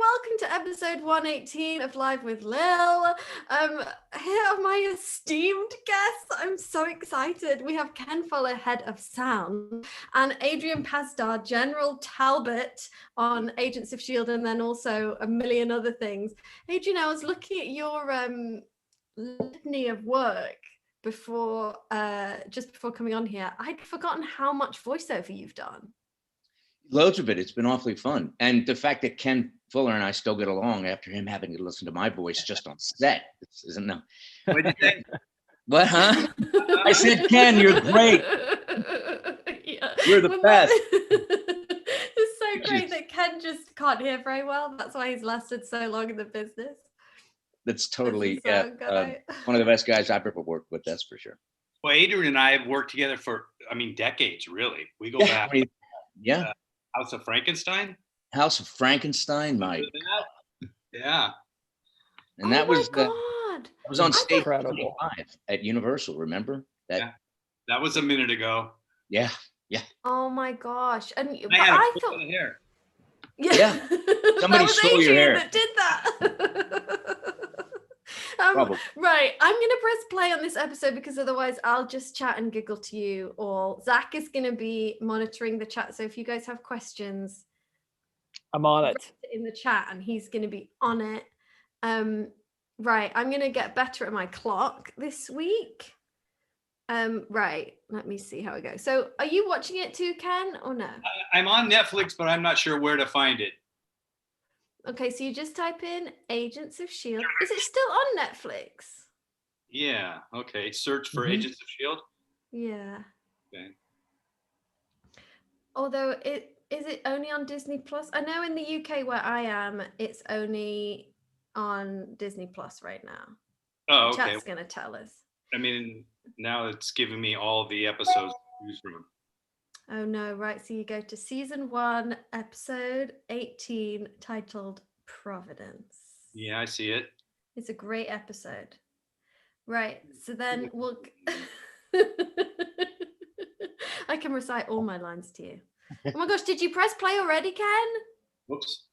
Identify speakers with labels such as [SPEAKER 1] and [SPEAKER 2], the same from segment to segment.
[SPEAKER 1] welcome to episode 118 of Live with Lil. Here are my esteemed guests. I'm so excited. We have Ken Fuller, head of sound, and ADRIAN PASDAR, General Talbot on Agents of S.H.I.E.L.D., and then also a million other things. ADRIAN, I was looking at your litany of work before, just before coming on here. I'd forgotten how much voiceover you've done.
[SPEAKER 2] Loads of it. It's been awfully fun. And the fact that Ken Fuller and I still get along after him having to listen to my voice just on set. Isn't no.
[SPEAKER 3] What did you think?
[SPEAKER 2] What, huh? I said, Ken, you're great.
[SPEAKER 1] Yeah.
[SPEAKER 2] You're the best.
[SPEAKER 1] It's so great that Ken just can't hear very well. That's why he's lasted so long in the business.
[SPEAKER 2] That's totally
[SPEAKER 1] So
[SPEAKER 2] one of the best guys I've ever worked with, that's for sure.
[SPEAKER 3] Well, Adrian and I have worked together for, decades, really. We go back.
[SPEAKER 2] Yeah.
[SPEAKER 3] House of Frankenstein?
[SPEAKER 2] House of Frankenstein, Mike.
[SPEAKER 3] Yeah.
[SPEAKER 2] And that was on stage
[SPEAKER 4] 25
[SPEAKER 2] at Universal, remember?
[SPEAKER 3] That was a minute ago.
[SPEAKER 2] Yeah.
[SPEAKER 1] Oh my gosh. And
[SPEAKER 3] I thought hair.
[SPEAKER 2] Yeah. Somebody stole your hair.
[SPEAKER 1] That did that. Right, I'm gonna press play on this episode because otherwise I'll just chat and giggle to you all. Zach is gonna be monitoring the chat, so if you guys have questions,
[SPEAKER 4] I'm on it
[SPEAKER 1] in the chat, and he's gonna be on it. Right, I'm gonna get better at my clock this week. Right, let me see how it goes. So, are you watching it too, Ken, or no?
[SPEAKER 3] I'm on Netflix, but I'm not sure where to find it.
[SPEAKER 1] Okay, so you just type in Agents of S.H.I.E.L.D. Is it still on Netflix?
[SPEAKER 3] Yeah, okay. Search for Agents of S.H.I.E.L.D.?
[SPEAKER 1] Yeah.
[SPEAKER 3] Okay.
[SPEAKER 1] Although, is it only on Disney Plus? I know in the UK where I am, it's only on Disney Plus right now.
[SPEAKER 3] Oh, okay.
[SPEAKER 1] Chat's going to tell us.
[SPEAKER 3] I mean, now it's giving me all the episodes to choose from.
[SPEAKER 1] Oh no, right. So you go to season 1, episode 18, titled Providence.
[SPEAKER 3] Yeah, I see it.
[SPEAKER 1] It's a great episode. Right. So then we'll I can recite all my lines to you. Oh my gosh, did you press play already, Ken?
[SPEAKER 3] Whoops.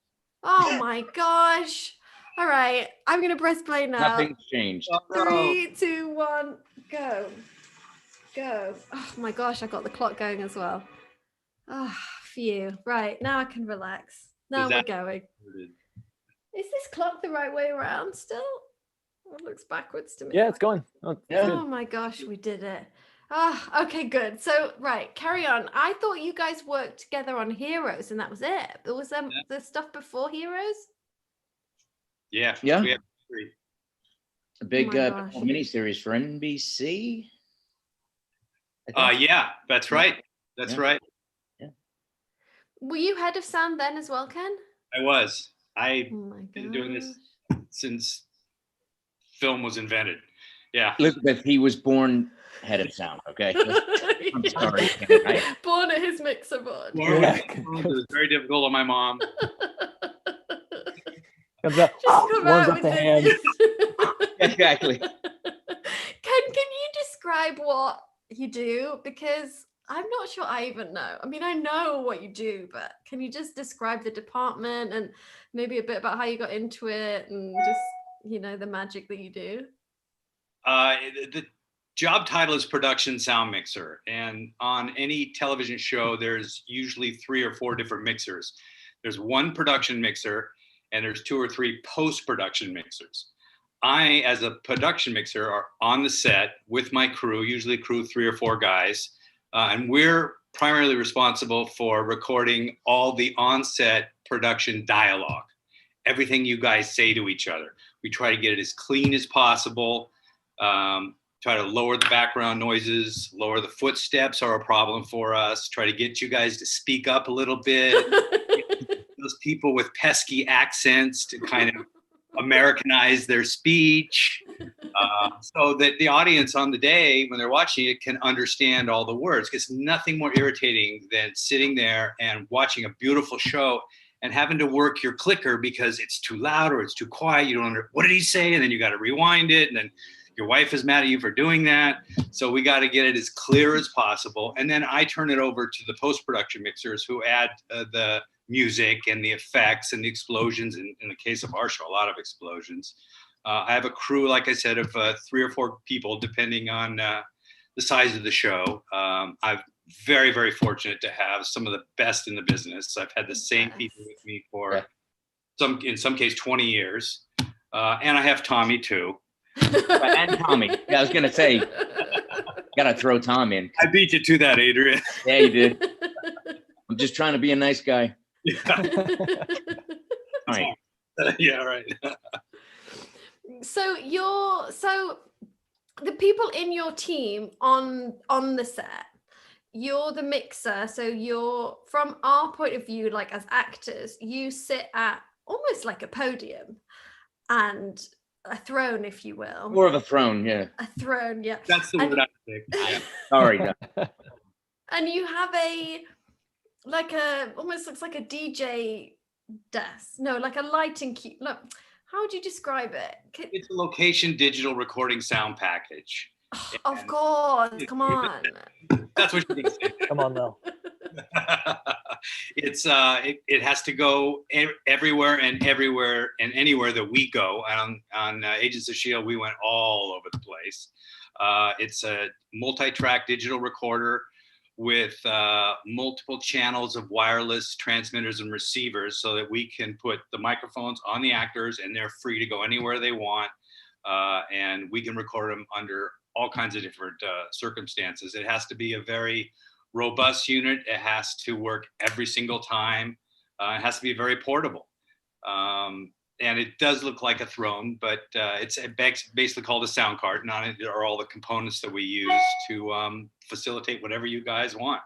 [SPEAKER 1] Oh my gosh. All right. I'm gonna press play now.
[SPEAKER 2] Nothing's changed.
[SPEAKER 1] 3, 2, 1, go. Go. Oh my gosh, I got the clock going as well. Oh, phew. Right, now I can relax. Now we're going. Is this clock the right way around still? It looks backwards to me.
[SPEAKER 4] Yeah, it's going.
[SPEAKER 1] Oh my gosh, we did it. Ah, okay, good. So, right, carry on. I thought you guys worked together on Heroes and that was it. There was the stuff before Heroes?
[SPEAKER 3] Yeah.
[SPEAKER 2] Yeah.
[SPEAKER 3] We have 3.
[SPEAKER 2] A big miniseries for NBC.
[SPEAKER 3] Yeah, that's right. That's right.
[SPEAKER 2] Yeah.
[SPEAKER 1] Were you head of sound then as well, Ken?
[SPEAKER 3] I was. I've
[SPEAKER 1] been
[SPEAKER 3] doing this since film was invented. Yeah.
[SPEAKER 2] Elizabeth, he was born head of sound, okay? I'm sorry.
[SPEAKER 1] Born at his mixer board.
[SPEAKER 3] It was very difficult on my mom.
[SPEAKER 4] Comes up, warms up the hand.
[SPEAKER 2] Exactly.
[SPEAKER 1] Can you describe what you do? Because I'm not sure I even know. I mean, I know what you do, but can you just describe the department and maybe a bit about how you got into it and just, the magic that you do?
[SPEAKER 3] The job title is production sound mixer. And on any television show, there's usually 3 or 4 different mixers. There's one production mixer and there's 2 or 3 post-production mixers. I, as a production mixer, are on the set with my crew, usually a crew of 3 or 4 guys. And we're primarily responsible for recording all the on-set production dialogue, everything you guys say to each other. We try to get it as clean as possible, try to lower the background noises, lower the footsteps are a problem for us, try to get you guys to speak up a little bit. Those people with pesky accents to kind of Americanize their speech so that the audience on the day when they're watching it can understand all the words. Because nothing more irritating than sitting there and watching a beautiful show and having to work your clicker because it's too loud or it's too quiet. You don't what did he say? And then you got to rewind it. And then your wife is mad at you for doing that. So we got to get it as clear as possible. And then I turn it over to the post-production mixers who add the music and the effects and the explosions. In the case of our show, a lot of explosions. I have a crew, like I said, of 3 or 4 people, depending on the size of the show. I'm very, very fortunate to have some of the best in the business. I've had the same people with me for in some case 20 years. And I have Tommy too.
[SPEAKER 2] And Tommy. Yeah, I was gonna say, gotta throw Tom in.
[SPEAKER 3] I beat you to that, Adrian.
[SPEAKER 2] Yeah, you did. I'm just trying to be a nice guy.
[SPEAKER 3] Yeah.
[SPEAKER 2] All right.
[SPEAKER 3] Yeah, right.
[SPEAKER 1] So the people in your team on the set, you're the mixer. So you're, from our point of view, like as actors, you sit at almost like a podium and a throne, if you will.
[SPEAKER 2] More of a throne, yeah.
[SPEAKER 1] A throne, yeah.
[SPEAKER 3] That's the word I think. Yeah.
[SPEAKER 2] Sorry. No.
[SPEAKER 1] And you have almost looks like a DJ desk. No, like a lighting cube. Look, how would you describe it?
[SPEAKER 3] It's a location digital recording sound package.
[SPEAKER 1] Of course, come on.
[SPEAKER 3] That's what you're gonna say.
[SPEAKER 4] Come on, Lil.
[SPEAKER 3] It has to go everywhere and anywhere that we go. On Agents of S.H.I.E.L.D., we went all over the place. It's a multi-track digital recorder with multiple channels of wireless transmitters and receivers, so that we can put the microphones on the actors and they're free to go anywhere they want. And we can record them under all kinds of different circumstances. It has to be a very robust unit. It has to work every single time. It has to be very portable. And it does look like a throne, but it's basically called a sound card. And on it are all the components that we use to facilitate whatever you guys want.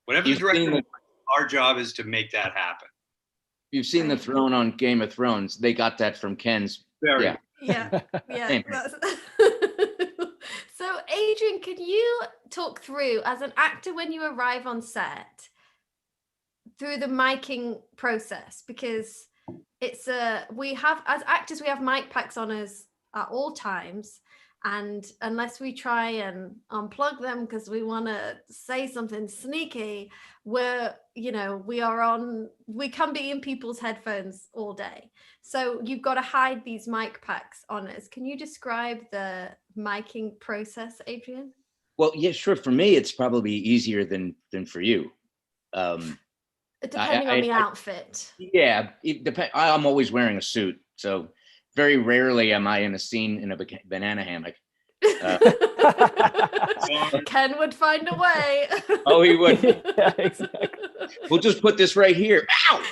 [SPEAKER 3] Whatever the director wants, our job is to make that happen.
[SPEAKER 2] You've seen the throne on Game of Thrones. They got that from Kenn's.
[SPEAKER 1] Yeah. So Adrian, can you talk through, as an actor, when you arrive on set, through the miking process? Because it's we have, as actors, we have mic packs on us at all times, and unless we try and unplug them because we want to say something sneaky, we can be in people's headphones all day. So you've got to hide these mic packs on us. Can you describe the miking process, Adrian?
[SPEAKER 2] Well, yeah, sure. For me, it's probably easier than for you.
[SPEAKER 1] Depending on the outfit.
[SPEAKER 2] Yeah, I'm always wearing a suit, so very rarely am I in a scene in a banana hammock.
[SPEAKER 1] Ken would find a way.
[SPEAKER 2] Oh, he would.
[SPEAKER 4] Yeah, exactly.
[SPEAKER 2] We'll just put this right here. Ow!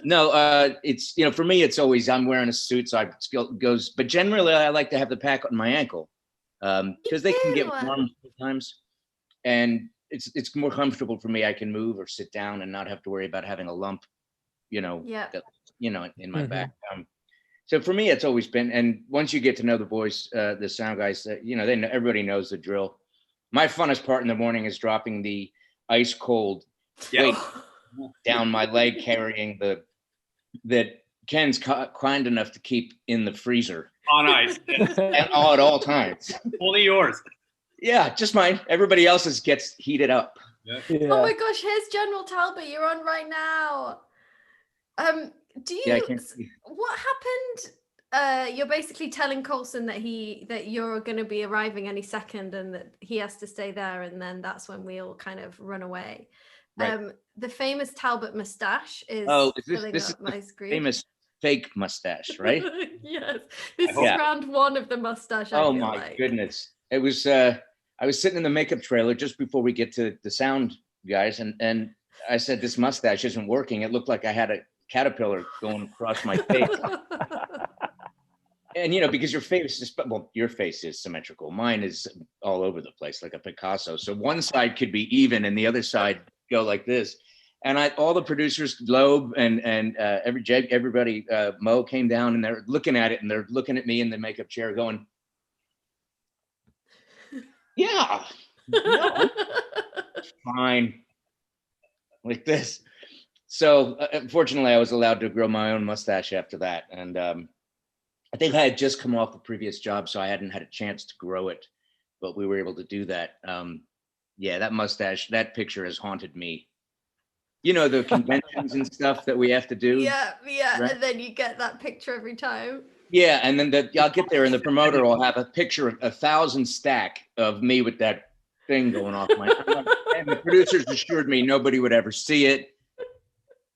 [SPEAKER 2] No, it's, for me, it's always, I'm wearing a suit, so it goes, but generally I like to have the pack on my ankle, because they can get warm sometimes, and it's more comfortable for me. I can move or sit down and not have to worry about having a lump, in my back. So for me, it's always been, and once you get to know the voice, the sound guys, everybody knows the drill. My funnest part in the morning is dropping the ice cold weight down my leg, carrying that Ken's kind enough to keep in the freezer
[SPEAKER 3] on ice, yes.
[SPEAKER 2] at all times.
[SPEAKER 3] Only yours.
[SPEAKER 2] Yeah, just mine. Everybody else's gets heated up.
[SPEAKER 3] Yeah.
[SPEAKER 4] Yeah.
[SPEAKER 1] Oh my gosh, here's General Talbot. You're on right now. What happened? You're basically telling Coulson that you're going to be arriving any second, and that he has to stay there, and then that's when we all kind of run away. Right. The famous Talbot mustache is filling up my screen.
[SPEAKER 2] Famous fake mustache, right?
[SPEAKER 1] Yes, this is round one of the mustache.
[SPEAKER 2] Oh my goodness! It was. I was sitting in the makeup trailer just before we get to the sound guys, and I said, "This mustache isn't working." It looked like I had a caterpillar going across my face. And because your face is symmetrical. Mine is all over the place like a Picasso. So one side could be even and the other side go like this. And all the producers, Loeb and everybody, Mo came down, and they're looking at it, and they're looking at me in the makeup chair going, yeah, no, fine, like this. So unfortunately, I was allowed to grow my own mustache after that. And I think I had just come off the previous job, so I hadn't had a chance to grow it, but we were able to do that. Yeah, that mustache, that picture has haunted me. you know, the conventions and stuff that we have to do.
[SPEAKER 1] Yeah,
[SPEAKER 2] right?
[SPEAKER 1] and then you get that picture every time.
[SPEAKER 2] Yeah, and then I'll get there and the promoter will have a picture of 1,000 stack of me with that thing going off my and the producers assured me nobody would ever see it.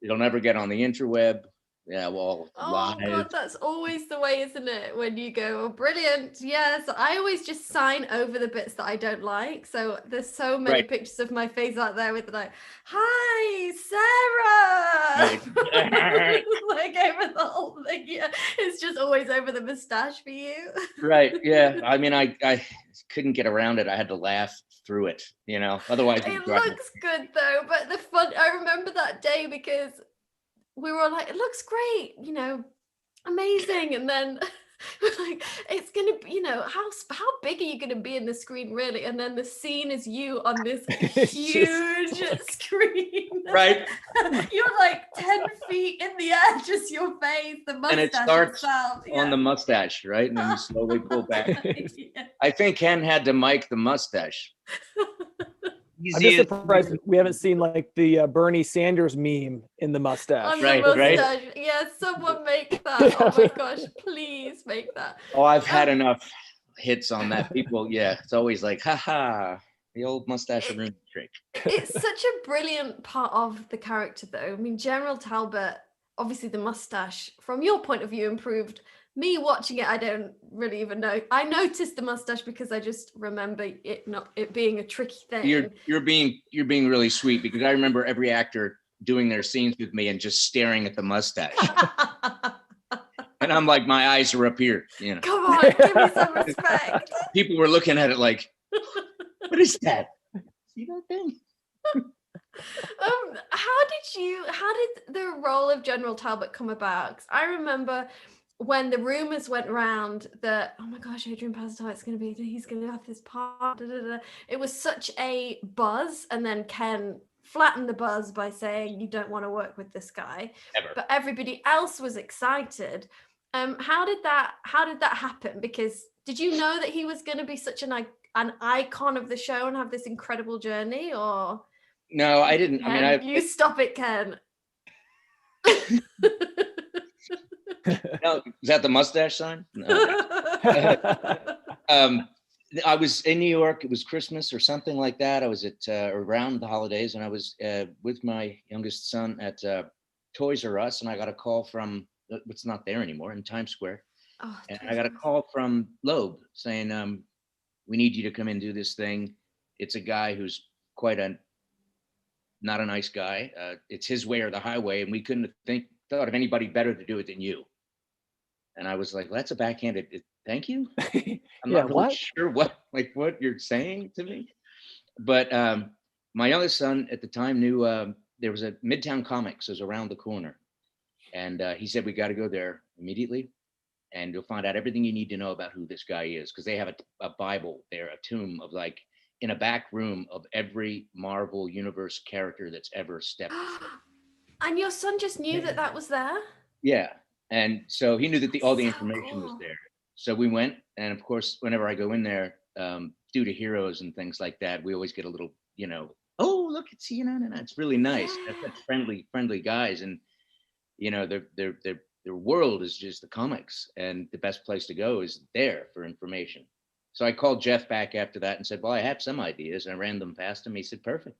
[SPEAKER 2] It'll never get on the interweb. Yeah, well,
[SPEAKER 1] Oh
[SPEAKER 2] live.
[SPEAKER 1] God, that's always the way, isn't it? When you go, oh, brilliant. Yes, I always just sign over the bits that I don't like. So there's so many
[SPEAKER 2] Right.
[SPEAKER 1] pictures of my face out there with like, hi, Sarah.
[SPEAKER 2] Right.
[SPEAKER 1] Like over the whole thing. Yeah, it's just always over the mustache for you.
[SPEAKER 2] Right. Yeah. I mean, I couldn't get around it. I had to laugh through it, you know, otherwise
[SPEAKER 1] It looks good though, but I remember that day because we were all like, it looks great, you know, amazing. And then we're like, it's gonna be, you know, how big are you gonna be in the screen really? And then the scene is you on this huge screen.
[SPEAKER 2] Right.
[SPEAKER 1] You're like 10 feet in the air, just your face, the mustache
[SPEAKER 2] And it starts
[SPEAKER 1] itself.
[SPEAKER 2] on the mustache, right? And then you slowly pull back.
[SPEAKER 1] Yeah.
[SPEAKER 2] I think Ken had to mic the mustache.
[SPEAKER 4] I'm just surprised we haven't seen like the Bernie Sanders meme in the mustache.
[SPEAKER 1] On the
[SPEAKER 2] Right,
[SPEAKER 1] mustache.
[SPEAKER 2] right.
[SPEAKER 1] Yeah, someone make that. Oh my gosh, please make that.
[SPEAKER 2] Oh, I've had enough hits on that. People, yeah, it's always like, haha, the old mustache room trick.
[SPEAKER 1] It's such a brilliant part of the character though. I mean, General Talbot, obviously the mustache, from your point of view, improved. Me watching it, I don't really even know. I noticed the mustache because I just remember it being a tricky thing.
[SPEAKER 2] You're being really sweet because I remember every actor doing their scenes with me and just staring at the mustache. And I'm like, my eyes are up here, you know.
[SPEAKER 1] Come on, give me some respect.
[SPEAKER 2] People were looking at it like, what is that? See that thing?
[SPEAKER 1] How did the role of General Talbot come about? 'Cause I remember when the rumors went round that, oh my gosh, ADRIAN PASDAR, he's gonna have this part. Da, da, da. It was such a buzz, and then Ken flattened the buzz by saying you don't want to work with this guy.
[SPEAKER 2] Ever.
[SPEAKER 1] But everybody else was excited. How did that happen? Because did you know that he was going to be such an icon of the show and have this incredible journey? Or
[SPEAKER 2] no, I didn't.
[SPEAKER 1] Ken,
[SPEAKER 2] I mean,
[SPEAKER 1] you stop it, Ken.
[SPEAKER 2] no, is that the mustache sign? No. I was in New York. It was Christmas or something like that. I was at around the holidays, and I was with my youngest son at Toys R Us, and I got a call from what's not there anymore in Times Square.
[SPEAKER 1] Oh,
[SPEAKER 2] and I got a call from Loeb saying, "We need you to come and do this thing. It's a guy who's not a nice guy. It's his way or the highway, and we couldn't thought of anybody better to do it than you." And I was like, well, "That's a backhanded thank you." I'm not really sure what you're saying to me. But my youngest son at the time knew there was a Midtown Comics was around the corner. And he said, "We got to go there immediately. And you'll find out everything you need to know about who this guy is." Because they have a Bible there, a tomb of like in a back room of every Marvel Universe character that's ever stepped.
[SPEAKER 1] And your son just knew that was there?
[SPEAKER 2] Yeah. And so he knew that all the
[SPEAKER 1] So
[SPEAKER 2] information was
[SPEAKER 1] cool.
[SPEAKER 2] there. So we went, and of course, whenever I go in there, due to heroes and things like that, we always get a little, you know, oh, look, it's CNN, and it's really nice.
[SPEAKER 1] Yeah.
[SPEAKER 2] That's friendly guys, and you know, their world is just the comics, and the best place to go is there for information. So I called Jeff back after that and said, "Well, I have some ideas," and I ran them past him. He said, "Perfect,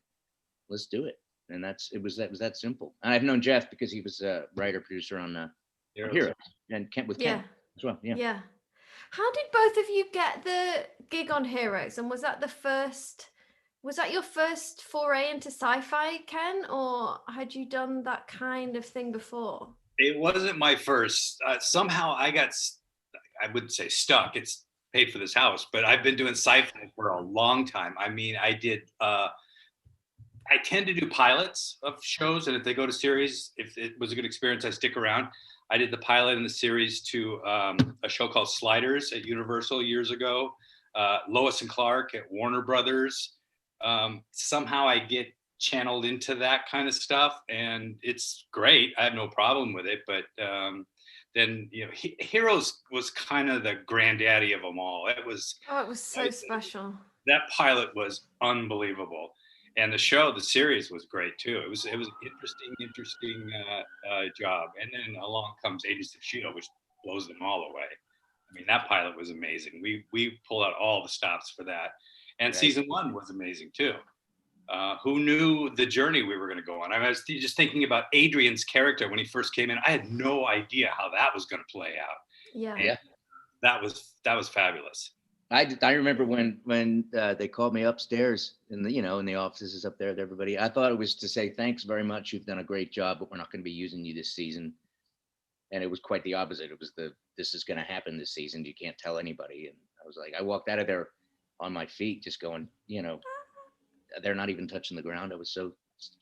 [SPEAKER 2] let's do it." And it was that simple. And I've known Jeff because he was a writer producer on Heroes and Ken as well. Yeah.
[SPEAKER 1] Yeah. How did both of you get the gig on Heroes? And was that your first foray into sci-fi, Ken, or had you done that kind of thing before?
[SPEAKER 3] It wasn't my first. Somehow I got, I wouldn't say stuck. It's paid for this house, but I've been doing sci-fi for a long time. I mean, I tend to do pilots of shows, and if they go to series, if it was a good experience, I stick around. I did the pilot in the series to a show called Sliders at Universal years ago. Lois and Clark at Warner Brothers. Somehow I get channeled into that kind of stuff, and it's great. I have no problem with it. But then, you know, Heroes was kind of the granddaddy of them all. It was
[SPEAKER 1] so special.
[SPEAKER 3] That pilot was unbelievable. And the series was great too. It was an interesting job. And then along comes 86 Shield, which blows them all away. I mean, that pilot was amazing. We pulled out all the stops for that. And season 1 was amazing too. Who knew the journey we were going to go on? I was just thinking about Adrian's character when he first came in. I had no idea how that was going to play out.
[SPEAKER 1] Yeah.
[SPEAKER 3] And that was fabulous.
[SPEAKER 2] I remember when they called me upstairs in the offices up there with everybody. I thought it was to say thanks very much. You've done a great job, but we're not going to be using you this season. And it was quite the opposite. It was this is going to happen this season. You can't tell anybody. And I was like, I walked out of there on my feet, just going, they're not even touching the ground. I was so,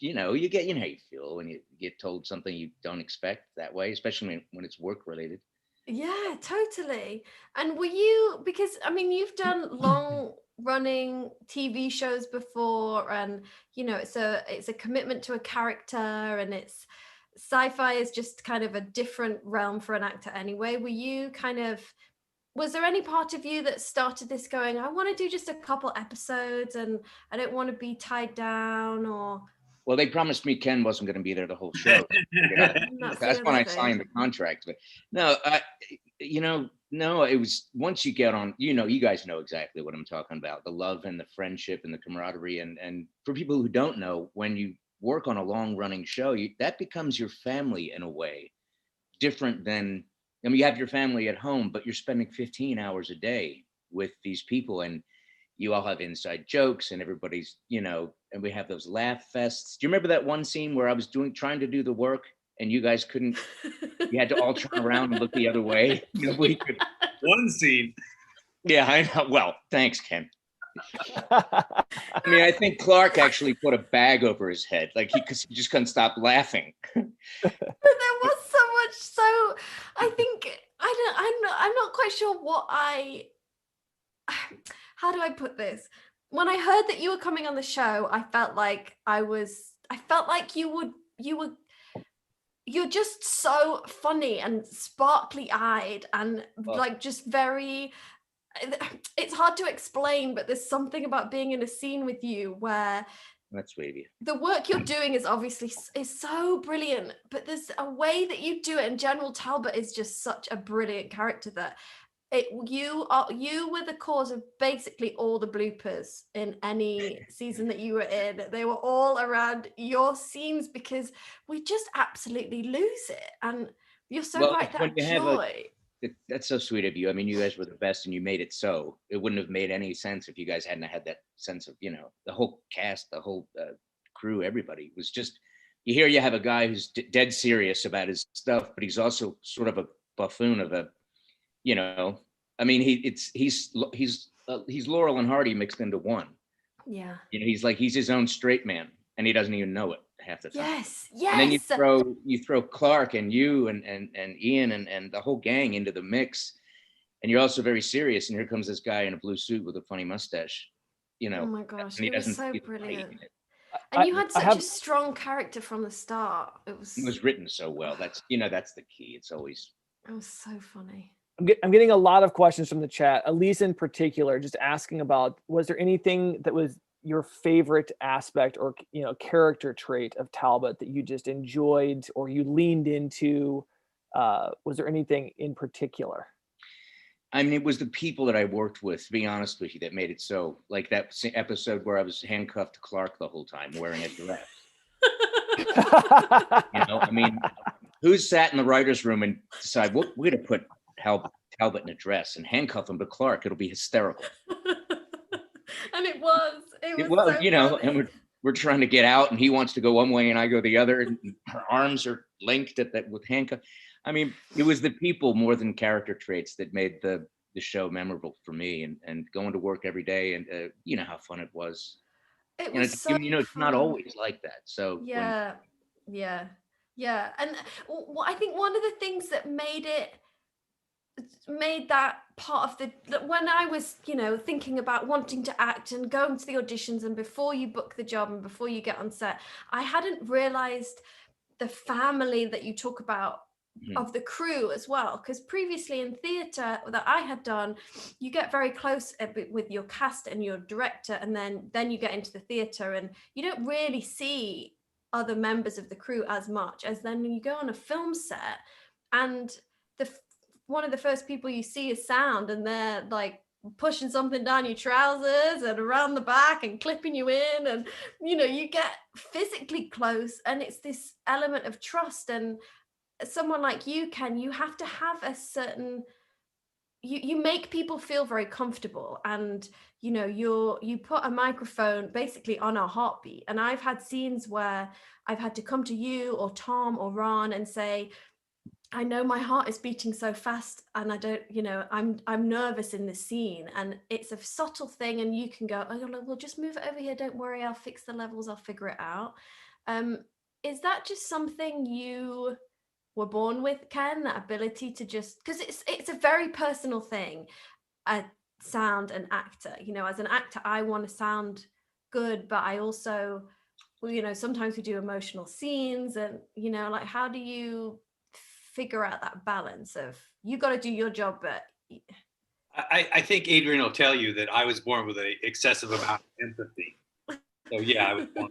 [SPEAKER 2] you get, how you feel when you get told something you don't expect that way, especially when it's work related.
[SPEAKER 1] Yeah, totally. And were you, because I mean, you've done long running TV shows before, and it's a commitment to a character, and it's sci-fi is just kind of a different realm for an actor anyway. Was there any part of you that started this going, I want to do just a couple episodes and I don't want to be tied down? Or
[SPEAKER 2] well, they promised me Ken wasn't going to be there the whole show. That's when I signed the contract. But no, no, it was once you get on, you guys know exactly what I'm talking about, the love and the friendship and the camaraderie. And for people who don't know, when you work on a long running show, that becomes your family in a way, different than, you have your family at home, but you're spending 15 hours a day with these people, and you all have inside jokes, and everybody's, and we have those laugh fests. Do you remember that one scene where I was trying to do the work and you guys couldn't, you had to all turn around and look the other way? Nobody could.
[SPEAKER 3] One scene.
[SPEAKER 2] Yeah, I know. Well, thanks, Ken. I think Clark actually put a bag over his head, because he just couldn't stop laughing.
[SPEAKER 1] But there was so much. So I think I'm not quite sure how do I put this? When I heard that you were coming on the show, I felt like you're just so funny and sparkly eyed and just very, it's hard to explain, but there's something about being in a scene with you where
[SPEAKER 2] that's sweet of you.
[SPEAKER 1] The work you're doing is so brilliant, but there's a way that you do it. And General Talbot is just such a brilliant character that you were the cause of basically all the bloopers in any season that you were in. They were all around your scenes because we just absolutely lose it. And you're so right, that joy.
[SPEAKER 2] That's so sweet of you. You guys were the best, and you made it so. It wouldn't have made any sense if you guys hadn't had that sense of, the whole cast, the whole crew, everybody. It was just, you have a guy who's dead serious about his stuff, but he's also sort of a buffoon of a, he's Laurel and Hardy mixed into one.
[SPEAKER 1] Yeah.
[SPEAKER 2] He's his own straight man, and he doesn't even know it half the time.
[SPEAKER 1] Yes.
[SPEAKER 2] And then you throw Clark and you and Ian and the whole gang into the mix, and you're also very serious. And here comes this guy in a blue suit with a funny mustache.
[SPEAKER 1] Oh my gosh,
[SPEAKER 2] and he
[SPEAKER 1] was so
[SPEAKER 2] he's
[SPEAKER 1] brilliant. And you had such a strong character from the start. It was written
[SPEAKER 2] so well. That's that's the key. It was so
[SPEAKER 1] funny.
[SPEAKER 4] I'm getting a lot of questions from the chat. Elise in particular, just asking about, was there anything that was your favorite aspect or character trait of Talbot that you just enjoyed or you leaned into? Was there anything in particular?
[SPEAKER 2] It was the people that I worked with, to be honest with you, that made it so. Like that episode where I was handcuffed to Clark the whole time wearing a dress. Who's sat in the writer's room and decide we're going to put Talbot in a dress and handcuff him to Clark? It'll be hysterical.
[SPEAKER 1] And it was
[SPEAKER 2] so and we're trying to get out, and he wants to go one way and I go the other, and her arms are linked with handcuffs. It was the people more than character traits that made the show memorable for me, and going to work every day, and how fun it was.
[SPEAKER 1] It was
[SPEAKER 2] it's not always like that. So
[SPEAKER 1] yeah. And I think one of the things that made that part of when I was thinking about wanting to act and going to the auditions, and before you book the job and before you get on set, I hadn't realized the family that you talk about of the crew as well, because previously in theatre that I had done, you get very close with your cast and your director, and then you get into the theatre and you don't really see other members of the crew as much as then when you go on a film set, and one of the first people you see is sound, and they're like pushing something down your trousers and around the back and clipping you in, and you get physically close, and it's this element of trust. And someone like you, Ken, you have to have a certain, you make people feel very comfortable, and you put a microphone basically on our heartbeat. And I've had scenes where I've had to come to you or Tom or Ron and say, I know my heart is beating so fast, and I don't, I'm nervous in this scene, and it's a subtle thing, and you can go, oh, well, just move it over here, don't worry, I'll fix the levels, I'll figure it out. Is that just something you were born with, Ken, that ability to just, because it's a very personal thing, sound and actor, as an actor, I want to sound good, but I also, sometimes we do emotional scenes, and like, how do you figure out that balance of, you got to do your job, but
[SPEAKER 3] I think Adrian will tell you that I was born with an excessive amount of empathy. So yeah, I was born.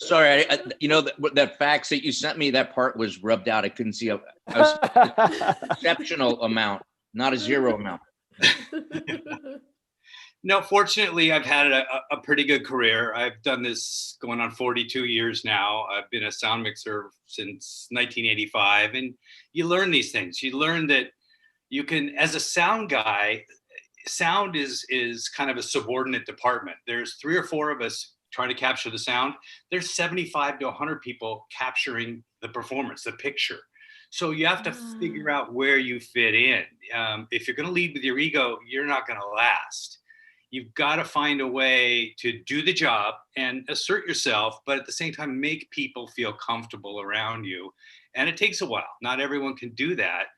[SPEAKER 2] Sorry, that fax that you sent me, that part was rubbed out. I couldn't see a exceptional amount, not a zero amount.
[SPEAKER 3] No, fortunately, I've had a pretty good career. I've done this going on 42 years now. I've been a sound mixer since 1985, and you learn these things. You learn that you can, as a sound guy, sound is kind of a subordinate department. There's 3 or 4 of us trying to capture the sound. There's 75 to 100 people capturing the performance, the picture. So you have to figure out where you fit in. If you're going to lead with your ego, you're not going to last. You've got to find a way to do the job and assert yourself, but at the same time, make people feel comfortable around you. And it takes a while. Not everyone can do that.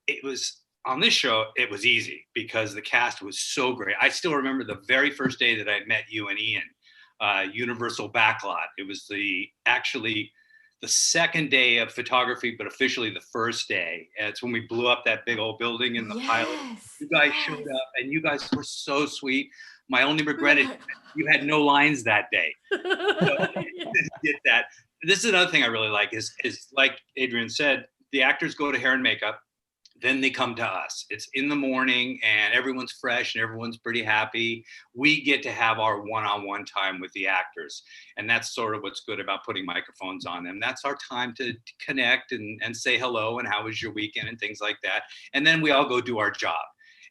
[SPEAKER 3] It was on this show, it was easy because the cast was so great. I still remember the very first day that I met you and Ian, Universal Backlot. It was actually the second day of photography, but officially the first day. And it's when we blew up that big old building in the pilot. You guys showed up, and you guys were so sweet. My only regret is you had no lines that day. So I didn't get that. This is another thing I really like is like Adrian said, the actors go to hair and makeup, then they come to us. It's in the morning and everyone's fresh and everyone's pretty happy. We get to have our one-on-one time with the actors. And that's sort of what's good about putting microphones on them. That's our time to connect and say hello and how was your weekend and things like that. And then we all go do our job.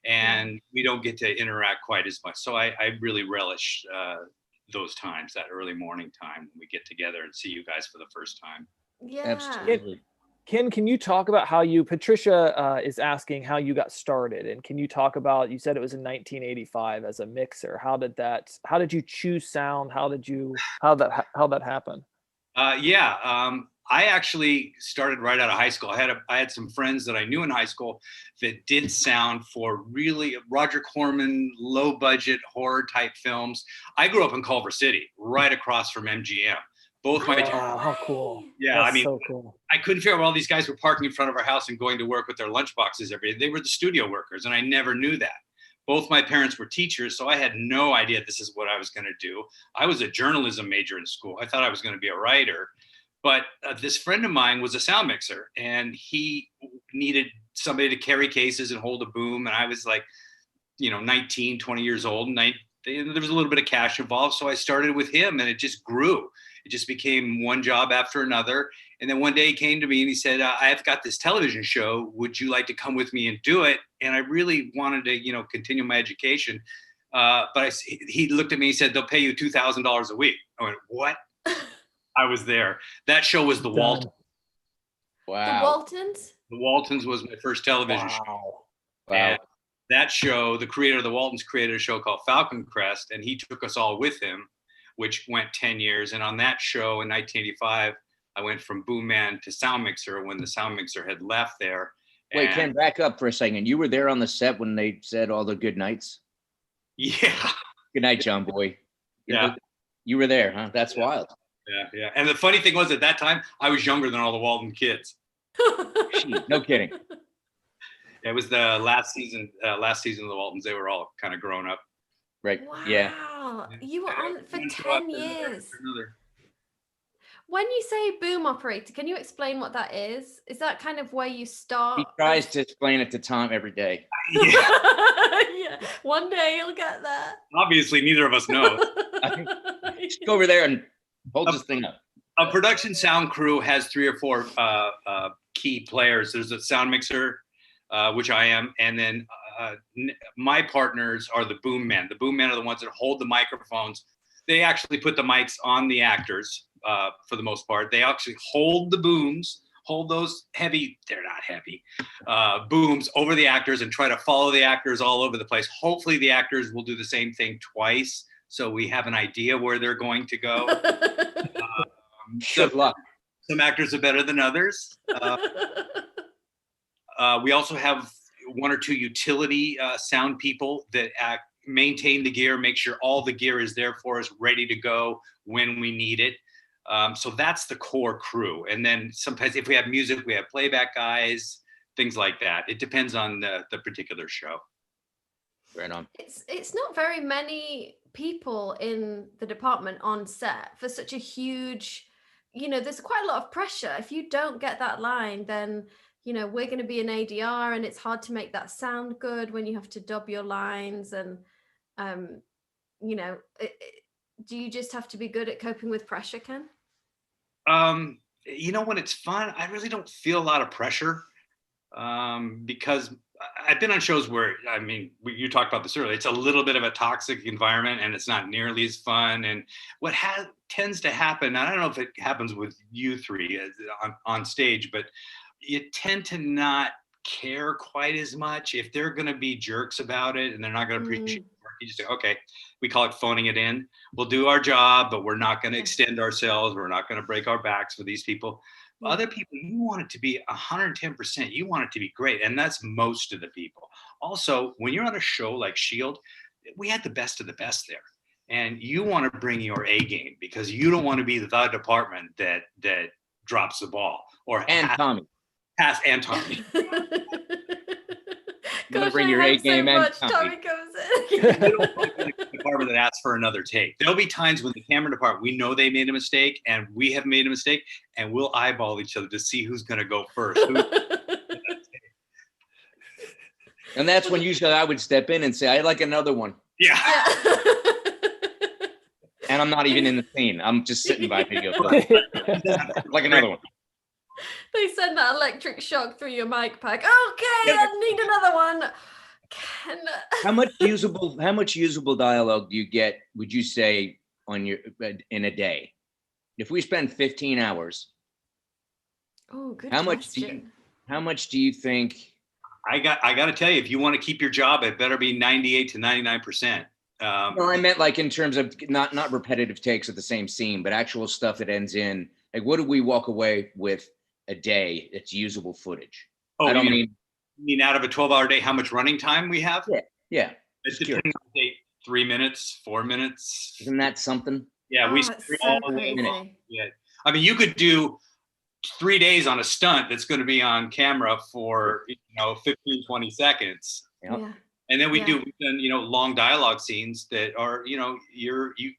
[SPEAKER 3] And we don't get to interact quite as much. So I really relish those times, that early morning time when we get together and see you guys for the first time.
[SPEAKER 1] Yeah.
[SPEAKER 2] Absolutely.
[SPEAKER 4] Ken, can you talk about how Patricia is asking how you got started, and can you talk about, you said it was in 1985 as a mixer. How did you choose sound? How that happen? I actually started right out of high school. I had some friends that I knew in high school that did sound for really Roger Corman, low budget horror type films. I grew up in Culver City, right across from MGM. Both my wow, how cool.
[SPEAKER 3] Yeah,
[SPEAKER 4] that's
[SPEAKER 3] I mean,
[SPEAKER 4] so cool.
[SPEAKER 3] I couldn't figure out why all these guys were parking in front of our house and going to work with their lunchboxes every day. They were the studio workers, and I never knew that. Both my parents were teachers, so I had no idea this is what I was going to do. I was a journalism major in school. I thought I was going to be a writer. But this friend of mine was a sound mixer, and he needed somebody to carry cases and hold a boom. And I was like, 19, 20 years old, and there was a little bit of cash involved. So I started with him, and it just grew. It just became one job after another. And then one day he came to me and he said, I've got this television show. Would you like to come with me and do it? And I really wanted to, continue my education. But he looked at me and said, they'll pay you $2,000 a week. I went, what? I was there. That show was The Waltons.
[SPEAKER 2] Wow.
[SPEAKER 1] The Waltons?
[SPEAKER 3] The Waltons was my first television show.
[SPEAKER 2] Wow.
[SPEAKER 3] And that show, the creator of The Waltons created a show called Falcon Crest, and he took us all with him, which went 10 years. And on that show in 1985, I went from boom man to sound mixer when the sound mixer had left there.
[SPEAKER 2] Wait, Ken, back up for a second. You were there on the set when they said all the good nights?
[SPEAKER 3] Yeah.
[SPEAKER 2] Good night, John Boy.
[SPEAKER 3] Yeah.
[SPEAKER 2] You were there, huh? That's wild.
[SPEAKER 3] Yeah. And the funny thing was, at that time, I was younger than all the Walton kids.
[SPEAKER 2] Jeez, no kidding.
[SPEAKER 3] It was the last season of the Waltons. They were all kind of grown up.
[SPEAKER 2] Right.
[SPEAKER 1] Wow.
[SPEAKER 2] Yeah.
[SPEAKER 1] You were on for
[SPEAKER 3] One show
[SPEAKER 1] 10
[SPEAKER 3] after
[SPEAKER 1] years.
[SPEAKER 3] another.
[SPEAKER 1] When you say boom operator, can you explain what that is? Is that kind of where you start?
[SPEAKER 2] He tries to explain it to Tom every day.
[SPEAKER 3] Yeah.
[SPEAKER 1] Yeah. One day you'll get there.
[SPEAKER 3] Obviously, neither of us know.
[SPEAKER 2] Just go over there and hold this thing up.
[SPEAKER 3] A production sound crew has 3 or 4 key players. There's a sound mixer, which I am, and then my partners are the boom men. The boom men are the ones that hold the microphones. They actually put the mics on the actors for the most part. They actually hold the booms, hold those heavy, they're not heavy, booms over the actors and try to follow the actors all over the place. Hopefully the actors will do the same thing twice, so we have an idea where they're going to go.
[SPEAKER 2] Good luck.
[SPEAKER 3] Some actors are better than others. We also have 1 or 2 utility sound people that maintain the gear, make sure all the gear is there for us, ready to go when we need it. So that's the core crew. And then sometimes if we have music, we have playback guys, things like that. It depends on the particular show.
[SPEAKER 2] Right on.
[SPEAKER 1] It's not very many people in the department on set for such a huge, there's quite a lot of pressure. If you don't get that line, then we're going to be an ADR, and it's hard to make that sound good when you have to dub your lines. And do you just have to be good at coping with pressure, Ken?
[SPEAKER 3] When it's fun, I really don't feel a lot of pressure, because I've been on shows where, you talked about this earlier, it's a little bit of a toxic environment and it's not nearly as fun. And what tends to happen, I don't know if it happens with you 3 on stage, but you tend to not care quite as much. If they're going to be jerks about it and they're not going to appreciate the work, you just say, okay, we call it phoning it in. We'll do our job, but we're not going to extend ourselves. We're not going to break our backs for these people. Other people, you want it to be 110%. You want it to be great. And that's most of the people. Also, when you're on a show like S.H.I.E.L.D., we had the best of the best there. And you want to bring your A game, because you don't want to be the department that drops the ball.
[SPEAKER 2] Tommy.
[SPEAKER 3] And Tommy.
[SPEAKER 2] Gosh, bring your A game
[SPEAKER 1] so
[SPEAKER 2] and
[SPEAKER 1] Tommy comes in.
[SPEAKER 3] We don't want to be the department that asks for another take. There'll be times when the camera department, we know they made a mistake and we have made a mistake, and we'll eyeball each other to see who's going to go first.
[SPEAKER 2] And that's when usually I would step in and say, I'd like another one.
[SPEAKER 3] Yeah.
[SPEAKER 2] And I'm not even in the scene. I'm just sitting by video. Like another one.
[SPEAKER 1] They send that electric shock through your mic pack. Okay, I need another one. Ken.
[SPEAKER 2] How much usable dialogue do you get, would you say, in a day? If we spend 15 hours,
[SPEAKER 1] good
[SPEAKER 2] how
[SPEAKER 1] question.
[SPEAKER 2] much do you think?
[SPEAKER 3] I got to tell you, if you want to keep your job, it better be 98 to 99%.
[SPEAKER 2] No, I meant like in terms of not repetitive takes of the same scene, but actual stuff that ends in, like, what do we walk away with a day that's usable footage?
[SPEAKER 3] Oh,
[SPEAKER 2] I don't
[SPEAKER 3] you mean out of a 12-hour day, how much running time we have?
[SPEAKER 2] Yeah.
[SPEAKER 3] It's depending on the date, 3 minutes, 4 minutes.
[SPEAKER 2] Isn't that something?
[SPEAKER 3] Yeah, we all the way long. Yeah. You could do 3 days on a stunt that's going to be on camera for 15, 20 seconds.
[SPEAKER 2] Yeah.
[SPEAKER 3] And then we've done long dialogue scenes that are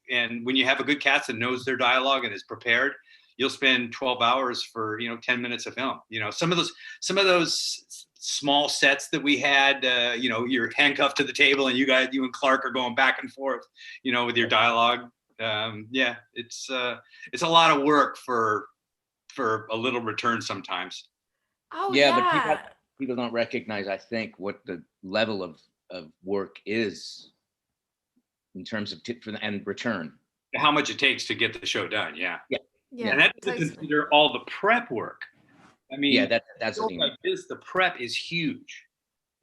[SPEAKER 3] and when you have a good cast that knows their dialogue and is prepared, you'll spend 12 hours for 10 minutes of film. Some of those small sets that we had, you're handcuffed to the table and you and Clark are going back and forth, with your dialogue. It's a lot of work for a little return sometimes.
[SPEAKER 2] But people don't recognize, I think, what the level of work is in terms of tip for the end return.
[SPEAKER 3] How much it takes to get the show done. Yeah. And that doesn't consider all the prep work.
[SPEAKER 2] That's the thing.
[SPEAKER 3] Like this, the prep is huge.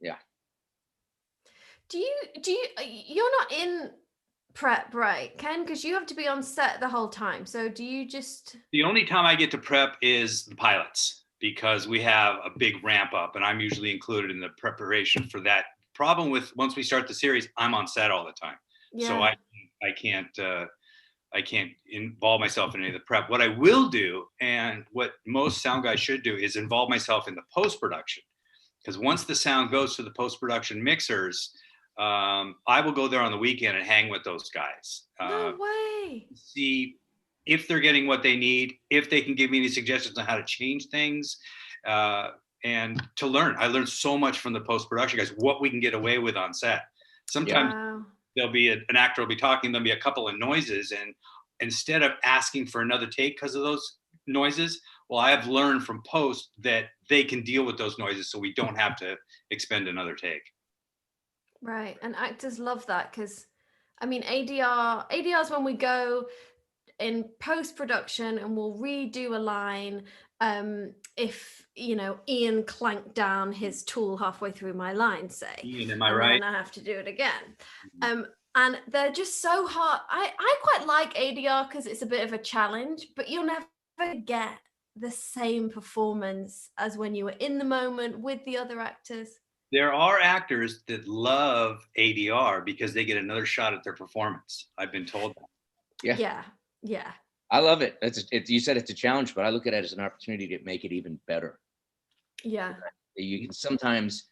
[SPEAKER 2] Yeah.
[SPEAKER 1] Do you you're not in prep, right, Ken? Because you have to be on set the whole time. So do you just?
[SPEAKER 3] The only time I get to prep is the pilots, because we have a big ramp up, and I'm usually included in the preparation for that. Problem with once we start the series, I'm on set all the time, so I can't I can't involve myself in any of the prep. What I will do, and what most sound guys should do, is involve myself in the post-production. Because once the sound goes to the post-production mixers, I will go there on the weekend and hang with those guys.
[SPEAKER 1] No way.
[SPEAKER 3] See if they're getting what they need, if they can give me any suggestions on how to change things, and to learn. I learned so much from the post-production guys, what we can get away with on set. Sometimes there'll be an actor will be talking, there'll be a couple of noises, and instead of asking for another take because of those noises, well, I have learned from post that they can deal with those noises, so we don't have to expend another take.
[SPEAKER 1] Right, and actors love that, because I mean, ADR is when we go in post-production and we'll redo a line if, you know, Ian clanked down his tool halfway through my line, say.
[SPEAKER 3] Ian, am I right?
[SPEAKER 1] And then I have to do it again. And they're just so hard. I quite like ADR because it's a bit of a challenge, but you'll never get the same performance as when you were in the moment with the other actors.
[SPEAKER 3] There are actors that love ADR because they get another shot at their performance. I've been told that.
[SPEAKER 1] Yeah.
[SPEAKER 2] I love it. You said it's a challenge, but I look at it as an opportunity to make it even better.
[SPEAKER 1] Yeah.
[SPEAKER 2] You can sometimes,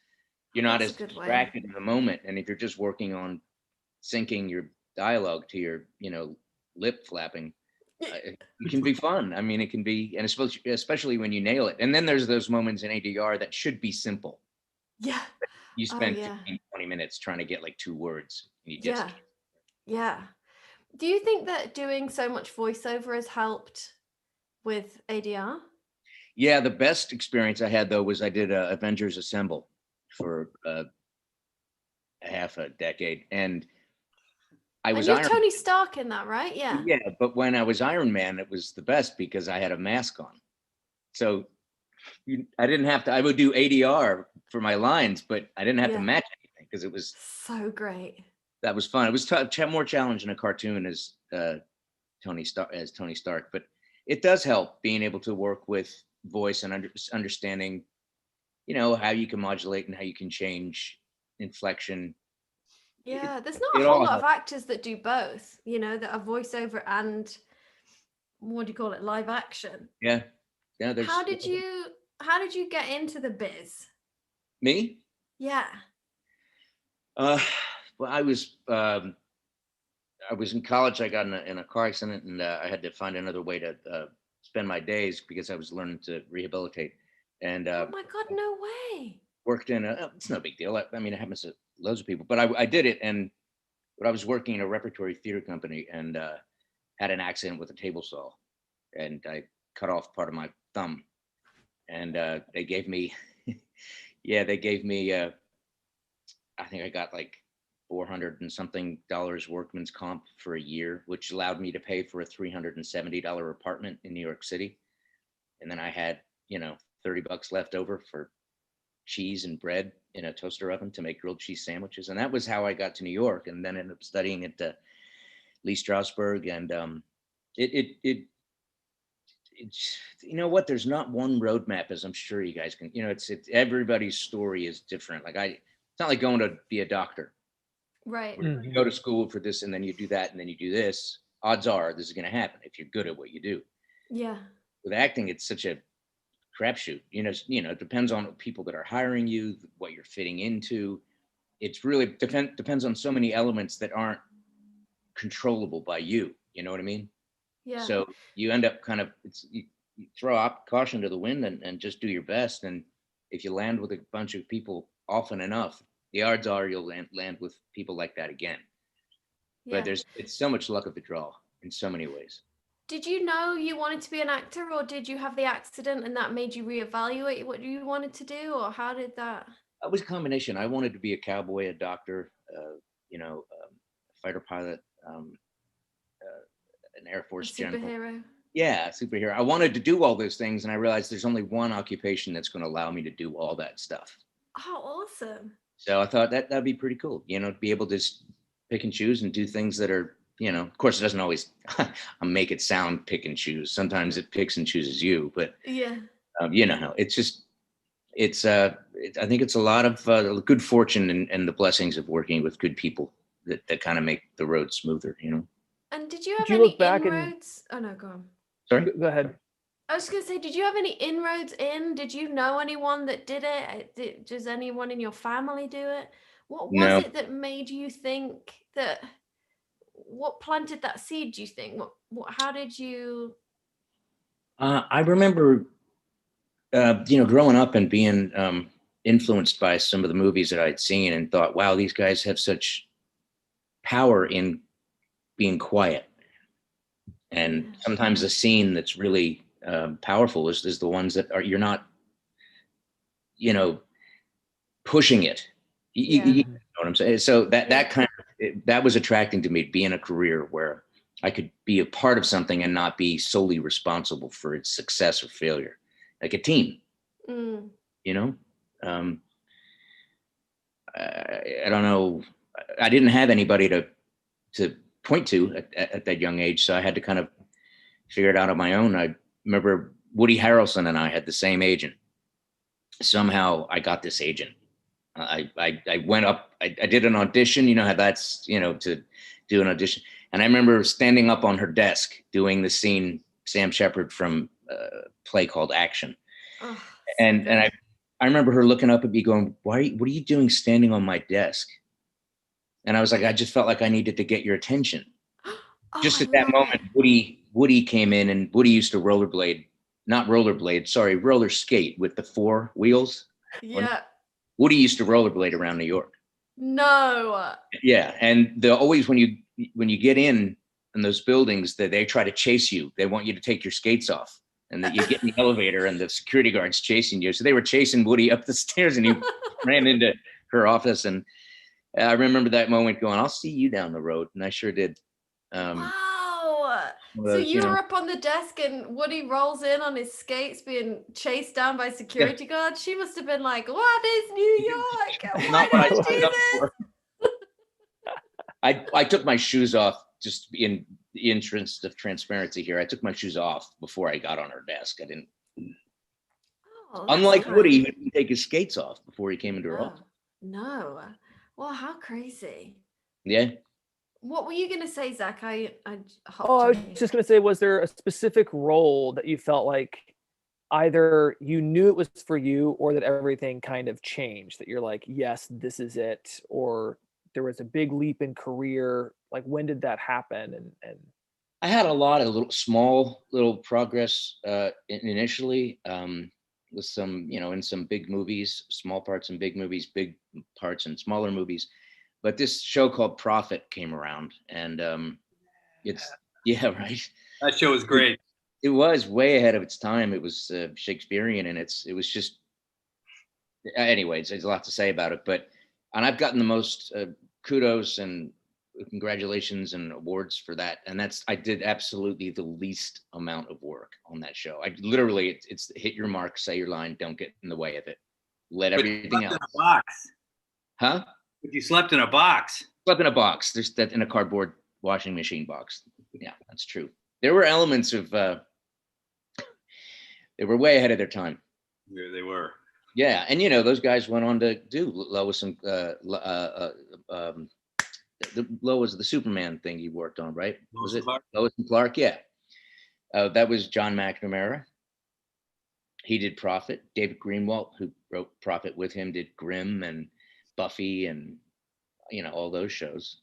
[SPEAKER 2] you're not
[SPEAKER 1] That's
[SPEAKER 2] as
[SPEAKER 1] a good way.
[SPEAKER 2] distracted in the moment. And if you're just working on syncing your dialogue to your, you know, lip flapping, it can be fun. I mean, it can be, and especially when you nail it. And then there's those moments in ADR that should be simple.
[SPEAKER 1] Yeah.
[SPEAKER 2] You spend 15, 20 minutes trying to get like 2 words. And you just
[SPEAKER 1] Yeah. Do you think that doing so much voiceover has helped with ADR?
[SPEAKER 2] Yeah, the best experience I had though was I did Avengers Assemble for half a decade, and I was
[SPEAKER 1] and you're Tony Stark in that, right? Yeah.
[SPEAKER 2] Yeah, but when I was Iron Man, it was the best because I had a mask on. So I didn't have to. I would do ADR for my lines, but I didn't have to match anything because it was
[SPEAKER 1] so great.
[SPEAKER 2] That was fun. It was more challenging a cartoon as Tony Stark, but it does help being able to work with voice and understanding, you know, how you can modulate and how you can change inflection.
[SPEAKER 1] Yeah, there's not a whole lot of actors that do both, you know, that are voiceover and what do you call it, live action.
[SPEAKER 2] Yeah.
[SPEAKER 1] How did you get into the biz?
[SPEAKER 2] Me?
[SPEAKER 1] Yeah.
[SPEAKER 2] Well, I was in college. I got in a car accident, and I had to find another way to spend my days because I was learning to rehabilitate. And
[SPEAKER 1] oh my God, no way!
[SPEAKER 2] Worked in it's no big deal. I mean, it happens to loads of people, but I did it. But I was working in a repertory theater company and had an accident with a table saw, and I cut off part of my thumb. And they gave me, I think I got like $400 and something workman's comp for a year, which allowed me to pay for a $370 apartment in New York City. And then I had, you know, $30 left over for cheese and bread in a toaster oven to make grilled cheese sandwiches. And that was how I got to New York, and then ended up studying at Lee Strasberg. And it's, you know what, there's not one roadmap, as I'm sure you guys can, you know, it's everybody's story is different. Like it's not like going to be a doctor.
[SPEAKER 1] Right.
[SPEAKER 2] You go to school for this and then you do that and then you do this. Odds are this is going to happen if you're good at what you do.
[SPEAKER 1] Yeah.
[SPEAKER 2] With acting, it's such a crapshoot. You know, it depends on people that are hiring you, what you're fitting into. It's really depends on so many elements that aren't controllable by you. You know what I mean?
[SPEAKER 1] Yeah.
[SPEAKER 2] So you end up kind of you throw caution to the wind and just do your best. And if you land with a bunch of people often enough, the odds are you'll land with people like that again. Yeah. But it's so much luck of the draw in so many ways.
[SPEAKER 1] Did you know you wanted to be an actor, or did you have the accident and that made you reevaluate what you wanted to do, or how did that?
[SPEAKER 2] It was a combination. I wanted to be a cowboy, a doctor, a fighter pilot, an Air Force general.
[SPEAKER 1] Superhero.
[SPEAKER 2] Yeah, superhero. I wanted to do all those things, and I realized there's only one occupation that's going to allow me to do all that stuff.
[SPEAKER 1] Oh, awesome.
[SPEAKER 2] So I thought that'd be pretty cool, you know, to be able to pick and choose and do things that are, you know, of course it doesn't always make it sound pick and choose. Sometimes it picks and chooses you, but
[SPEAKER 1] yeah,
[SPEAKER 2] you know how it's just, I think it's a lot of good fortune and the blessings of working with good people that kind of make the road smoother, you know?
[SPEAKER 1] And did you have
[SPEAKER 4] you
[SPEAKER 1] any
[SPEAKER 4] look back and-
[SPEAKER 1] inroads? Oh no, go on.
[SPEAKER 2] Sorry?
[SPEAKER 4] Go ahead.
[SPEAKER 1] I was going to say, did you have any inroads in? Did you know anyone that did it? Does anyone in your family do it? What was
[SPEAKER 2] No.
[SPEAKER 1] it that made you think that? What planted that seed? Do you think? How did you?
[SPEAKER 2] I remember, growing up and being influenced by some of the movies that I'd seen and thought, wow, these guys have such power in being quiet. And sometimes a scene that's really powerful is the ones that are, you're not, pushing it. You know what I'm saying? So that was attracting to me, to be in a career where I could be a part of something and not be solely responsible for its success or failure, like a team. I don't know. I didn't have anybody to point to at that young age, so I had to kind of figure it out on my own. I remember Woody Harrelson and I had the same agent. Somehow I got this agent. I went up, I did an audition, you know how that's, to do an audition. And I remember standing up on her desk doing the scene, Sam Shepard from a play called Action.
[SPEAKER 1] Oh,
[SPEAKER 2] and I remember her looking up at me going, what are you doing standing on my desk? And I was like, I just felt like I needed to get your attention. Just at that moment, Woody came in, and Woody used to roller skate with the 4 wheels.
[SPEAKER 1] Yeah.
[SPEAKER 2] Woody used to rollerblade around New York.
[SPEAKER 1] No.
[SPEAKER 2] Yeah, and always when you get in those buildings, they try to chase you. They want you to take your skates off, and that you get in the elevator, and the security guard's chasing you. So they were chasing Woody up the stairs, and he ran into her office. And I remember that moment going, "I'll see you down the road," and I sure did.
[SPEAKER 1] Wow. So you were up on the desk and Woody rolls in on his skates being chased down by security guards. She must have been like, what is New York? Why do I do this?
[SPEAKER 2] I took my shoes off, just in the interest of transparency here. I took my shoes off before I got on her desk. I didn't. Unlike Woody, he didn't take his skates off before he came into her office.
[SPEAKER 1] No. Well, how crazy.
[SPEAKER 2] Yeah.
[SPEAKER 1] What were you going to say, Zach? I
[SPEAKER 4] was just going to say, was there a specific role that you felt like either you knew it was for you, or that everything kind of changed, that you're like, yes, this is it, or there was a big leap in career? Like, when did that happen? And
[SPEAKER 2] I had a lot of small progress initially, with some, in some big movies, small parts in big movies, big parts in smaller movies. But this show called Prophet came around, and it's right.
[SPEAKER 3] That show was great.
[SPEAKER 2] It was way ahead of its time. It was Shakespearean, and it was just. Anyways, there's a lot to say about it, and I've gotten the most kudos and congratulations and awards for that, and I did absolutely the least amount of work on that show. I literally, it's hit your mark, say your line, don't get in the way of it, let everything else.
[SPEAKER 3] In a box.
[SPEAKER 2] Huh?
[SPEAKER 3] But you slept in a box.
[SPEAKER 2] Slept in a box. There's that in a cardboard washing machine box. Yeah, that's true. There were elements of they were way ahead of their time.
[SPEAKER 3] Yeah, they were.
[SPEAKER 2] Yeah, and those guys went on to do Lois and Lois, the Superman thing you worked on, right? Was it Lois and Clark? Yeah. That was John McNamara. He did Prophet. David Greenwalt, who wrote Prophet with him, did Grimm and Buffy and all those shows.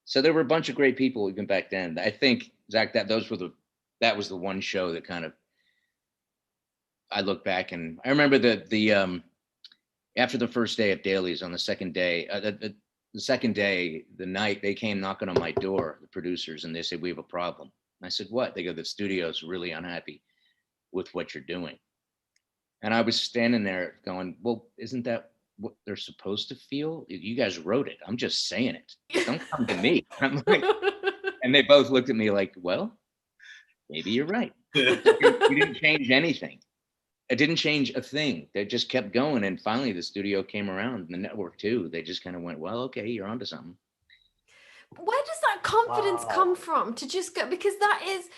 [SPEAKER 2] So there were a bunch of great people even back then. I think, Zach, that was the one show that kind of, I look back and I remember the after the first day of dailies, on the second day, the night they came knocking on my door, the producers, and they said, we have a problem. And I said, what? They go, the studio's really unhappy with what you're doing. And I was standing there going, well, isn't that what they're supposed to feel? You guys wrote it. I'm just saying it. Don't come to me. I'm like, and they both looked at me like, well, maybe you're right. You didn't change anything. It didn't change a thing. They just kept going. And finally the studio came around, and the network too. They just kind of went, well, okay, you're onto something.
[SPEAKER 1] Where does that confidence come from to just go? Because that is,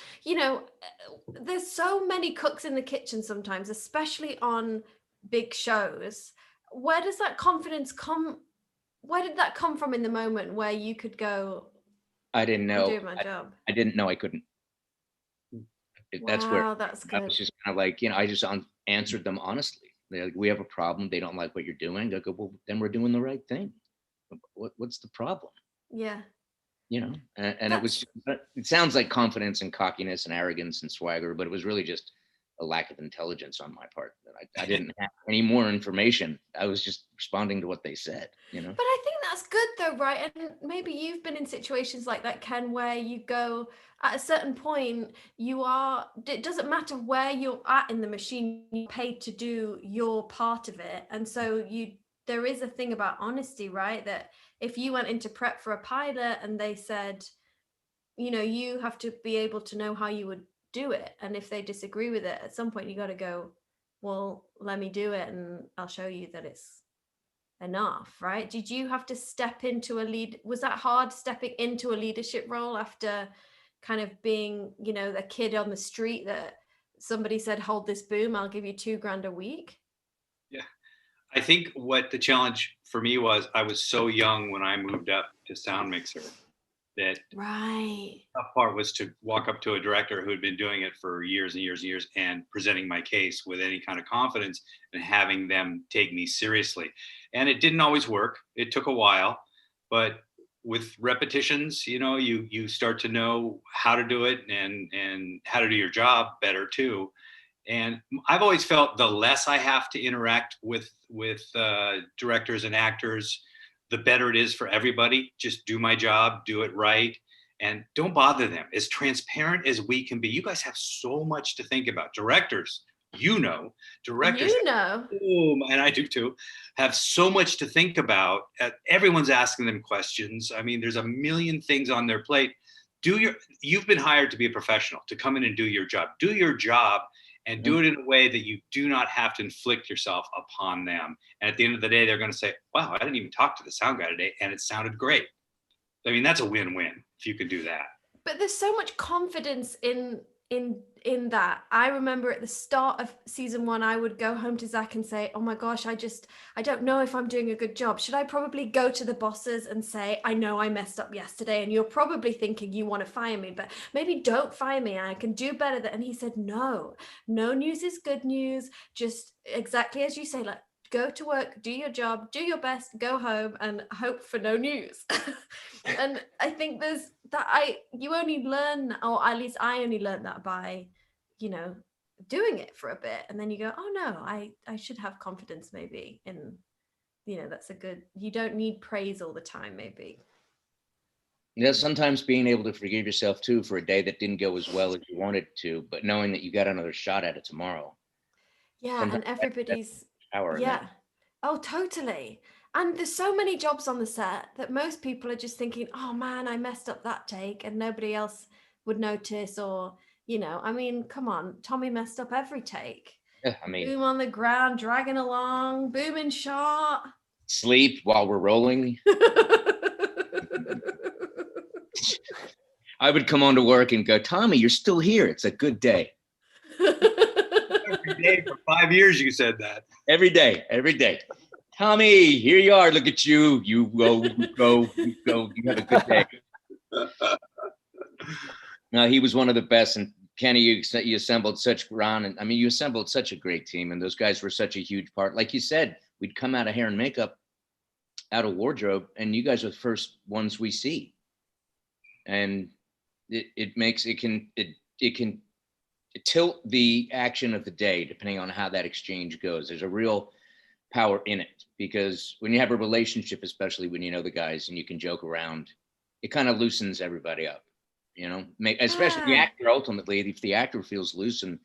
[SPEAKER 1] there's so many cooks in the kitchen sometimes, especially on big shows. Where does that confidence come? Where did that come from in the moment where you could go,
[SPEAKER 2] I didn't know.
[SPEAKER 1] I'm doing my job.
[SPEAKER 2] I didn't know I couldn't. That's where
[SPEAKER 1] Wow, that's
[SPEAKER 2] I
[SPEAKER 1] good.
[SPEAKER 2] was just kind of like, you know, I just answered them honestly. They're like, we have a problem. They don't like what you're doing. I go, well, then we're doing the right thing. What's the problem?
[SPEAKER 1] Yeah.
[SPEAKER 2] You know, and it was, it sounds like confidence and cockiness and arrogance and swagger, but it was really just a lack of intelligence on my part. I didn't have any more information. I was just responding to what they said, you know.
[SPEAKER 1] But I think that's good though, right? And maybe you've been in situations like that, Ken, where you go at a certain point, it doesn't matter where you're at in the machine, you're paid to do your part of it. And so there is a thing about honesty, right? That if you went into prep for a pilot and they said, you know, you have to be able to know how you would do it. And if they disagree with it, at some point you got to go, well, let me do it and I'll show you that it's enough, right? Did you have to step into was that hard, stepping into a leadership role after kind of being, you know, the kid on the street that somebody said, hold this boom, I'll give you $2,000 a week?
[SPEAKER 3] Yeah. I think what the challenge for me was, I was so young when I moved up to sound mixer that
[SPEAKER 1] right.
[SPEAKER 3] tough part was to walk up to a director who had been doing it for years and years and years and presenting my case with any kind of confidence and having them take me seriously. And it didn't always work. It took a while, but with repetitions, you know, you start to know how to do it and how to do your job better too. And I've always felt the less I have to interact with directors and actors, the better it is for everybody. Just do my job, do it right, and don't bother them. As transparent as we can be. You guys have so much to think about. Directors, directors, and I do too, have so much to think about. Everyone's asking them questions. I mean, there's a million things on their plate. You've been hired to be a professional, to come in and do your job. Do your job and do it in a way that you do not have to inflict yourself upon them. And at the end of the day, they're going to say, wow, I didn't even talk to the sound guy today and it sounded great. I mean, that's a win-win if you can do that.
[SPEAKER 1] But there's so much confidence in that. I remember at the start of season 1, I would go home to Zach and say, oh my gosh, I don't know if I'm doing a good job. Should I probably go to the bosses and say, I know I messed up yesterday and you're probably thinking you want to fire me, but maybe don't fire me. I can do better than. And he said, no news is good news. Just exactly as you say, like, go to work, do your job, do your best, go home and hope for no news. And I think there's that you only learn, or at least I only learned that by, you know, doing it for a bit. And then you go, oh no, I should have confidence maybe in, you know, you don't need praise all the time, maybe.
[SPEAKER 2] Yeah, sometimes being able to forgive yourself too for a day that didn't go as well as you wanted to, but knowing that you got another shot at it tomorrow.
[SPEAKER 1] Yeah,
[SPEAKER 2] Sometimes
[SPEAKER 1] and everybody's
[SPEAKER 2] power.
[SPEAKER 1] Yeah. Oh, totally. And there's so many jobs on the set that most people are just thinking, oh man, I messed up that take and nobody else would notice. Or, you know, I mean, come on, Tommy messed up every take.
[SPEAKER 2] Yeah, I mean,
[SPEAKER 1] boom on the ground, dragging along, booming shot.
[SPEAKER 2] Sleep while we're rolling. I would come on to work and go, Tommy, you're still here. It's a good day.
[SPEAKER 3] Every day for 5 years, you said that.
[SPEAKER 2] Every day. Tommy, here you are. Look at you. You go. You have a good day. No, he was one of the best. And Kenny, you assembled such you assembled such a great team. And those guys were such a huge part. Like you said, we'd come out of hair and makeup, out of wardrobe, and you guys are the first ones we see. And it can tilt the action of the day depending on how that exchange goes. There's a real power in it, because when you have a relationship, especially when you know the guys and you can joke around, it kind of loosens everybody up, you know, especially the actor. Ultimately, if the actor feels loose and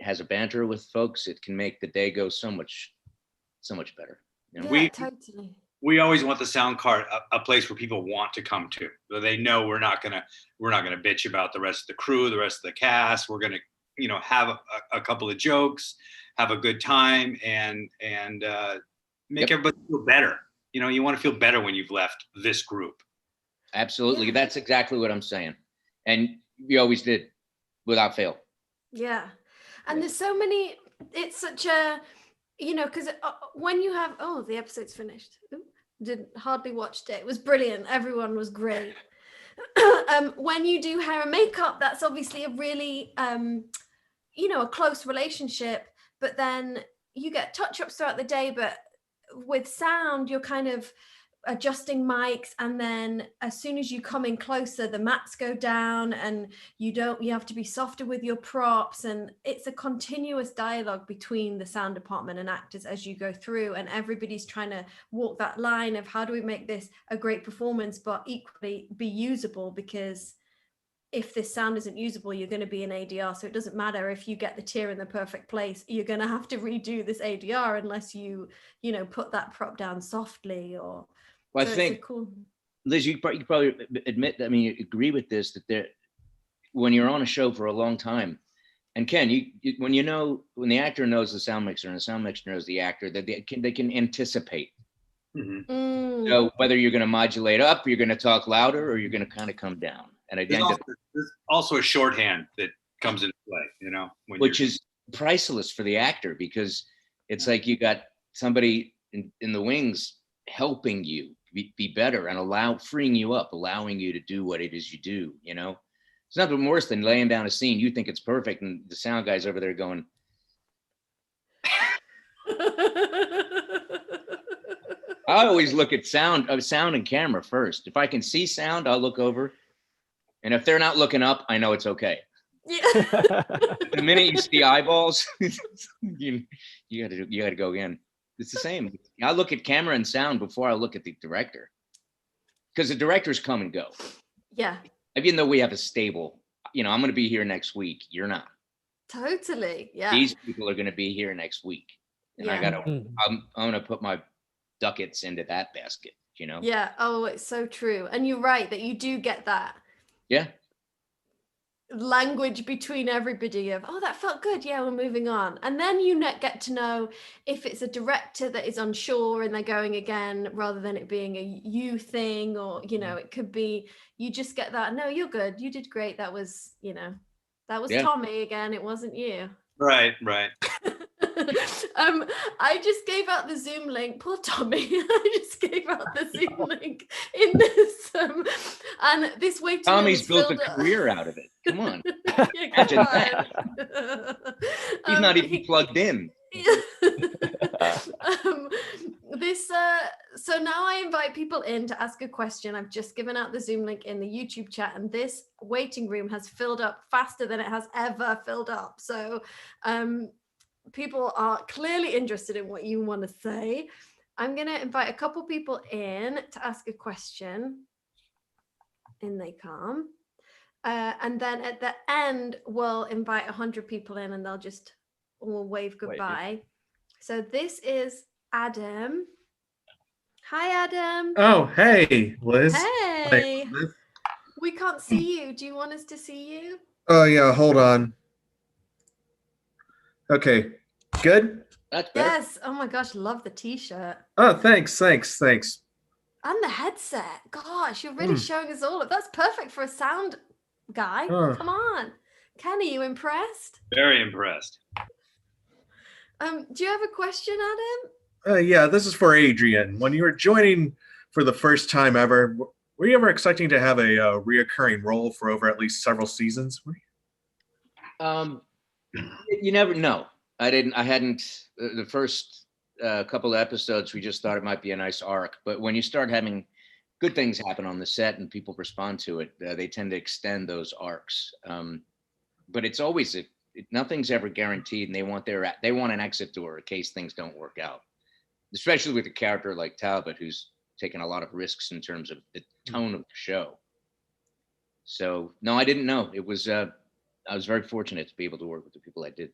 [SPEAKER 2] has a banter with folks, it can make the day go so much better, you know?
[SPEAKER 1] Yeah, totally.
[SPEAKER 3] We always want the sound card a place where people want to come to. So they know we're not gonna bitch about the rest of the crew, the rest of the cast. We're gonna, you know, have a couple of jokes, have a good time, and make everybody feel better. You know, you want to feel better when you've left this group.
[SPEAKER 2] Absolutely, yeah. That's exactly what I'm saying, and we always did, without fail.
[SPEAKER 1] Yeah, and there's so many. It's such a, you know, because when you have, the episode's finished. Ooh, hardly watched it. It was brilliant. Everyone was great. when you do hair and makeup, that's obviously a really, you know, a close relationship, but then you get touch-ups throughout the day, but with sound, you're kind of adjusting mics, and then as soon as you come in closer, the mats go down, and you have to be softer with your props, and it's a continuous dialogue between the sound department and actors as you go through, and everybody's trying to walk that line of how do we make this a great performance but equally be usable, because if this sound isn't usable, you're going to be in ADR. So it doesn't matter if you get the tear in the perfect place, you're going to have to redo this ADR unless you know, put that prop down softly. Or
[SPEAKER 2] well,
[SPEAKER 1] so
[SPEAKER 2] I think,
[SPEAKER 1] cool...
[SPEAKER 2] Liz, you probably admit, I mean, you agree with this, that when you're on a show for a long time, and Ken, when the actor knows the sound mixer and the sound mixer knows the actor, that they can anticipate.
[SPEAKER 3] Mm-hmm.
[SPEAKER 2] So whether you're going to modulate up, you're going to talk louder, or you're going to kind of come down. And I think
[SPEAKER 3] there's also a shorthand that comes into play, you know,
[SPEAKER 2] which is priceless for the actor, because it's like you got somebody in the wings helping you be better and freeing you up, allowing you to do what it is you do. You know, it's nothing worse than laying down a scene. You think it's perfect, and the sound guy's over there going. I always look at sound and camera first. If I can see sound, I'll look over. And if they're not looking up, I know it's okay.
[SPEAKER 1] Yeah.
[SPEAKER 2] The minute you see eyeballs, you gotta go again. It's the same. I look at camera and sound before I look at the director, because the directors come and go.
[SPEAKER 1] Yeah.
[SPEAKER 2] Even though we have a stable, you know, I'm going to be here next week. You're not.
[SPEAKER 1] Totally. Yeah.
[SPEAKER 2] These people are going to be here next week, and
[SPEAKER 1] yeah.
[SPEAKER 2] I'm going to put my ducats into that basket. You know.
[SPEAKER 1] Yeah. Oh, it's so true. And you're right that you do get that.
[SPEAKER 2] Yeah.
[SPEAKER 1] Language between everybody of, oh, that felt good, yeah, we're moving on. And then you get to know if it's a director that is unsure and they're going again, rather than it being a you thing, or, you know, it could be, you just get that, no, you're good, you did great, that was, you know, that was Tommy again, it wasn't you.
[SPEAKER 3] Right.
[SPEAKER 1] I just gave out the Zoom link. Poor Tommy. I just gave out the Zoom link in this, and this waiting.
[SPEAKER 2] Tommy's built a career out of it. Come on, imagine that. He's not even plugged in.
[SPEAKER 1] So now I invite people in to ask a question. I've just given out the Zoom link in the YouTube chat, and this waiting room has filled up faster than it has ever filled up. So people are clearly interested in what you want to say. I'm going to invite a couple people in to ask a question. In they come. And then at the end, we'll invite 100 people in, and we'll wave goodbye. So this is Adam. Hi, Adam.
[SPEAKER 5] Oh, hey, Liz.
[SPEAKER 1] Hey. We can't see you. Do you want us to see you?
[SPEAKER 5] Oh, yeah, hold on. Okay, good?
[SPEAKER 2] That's better.
[SPEAKER 1] Yes. Oh my gosh, love the t-shirt.
[SPEAKER 5] Oh, thanks.
[SPEAKER 1] And the headset. Gosh, you're really showing us all. That's perfect for a sound guy. Come on. Ken, are you impressed?
[SPEAKER 3] Very impressed.
[SPEAKER 1] Do you have a question, Adam?
[SPEAKER 5] Yeah, this is for Adrian. When you were joining for the first time ever, were you ever expecting to have a reoccurring role for over at least several seasons?
[SPEAKER 2] You never know. I hadn't. The first couple of episodes, we just thought it might be a nice arc. But when you start having good things happen on the set and people respond to it, they tend to extend those arcs. But it's always nothing's ever guaranteed, and they want an exit door in case things don't work out. Especially with a character like Talbot, who's taken a lot of risks in terms of the tone of the show. So no, I didn't know. It was I was very fortunate to be able to work with the people I did.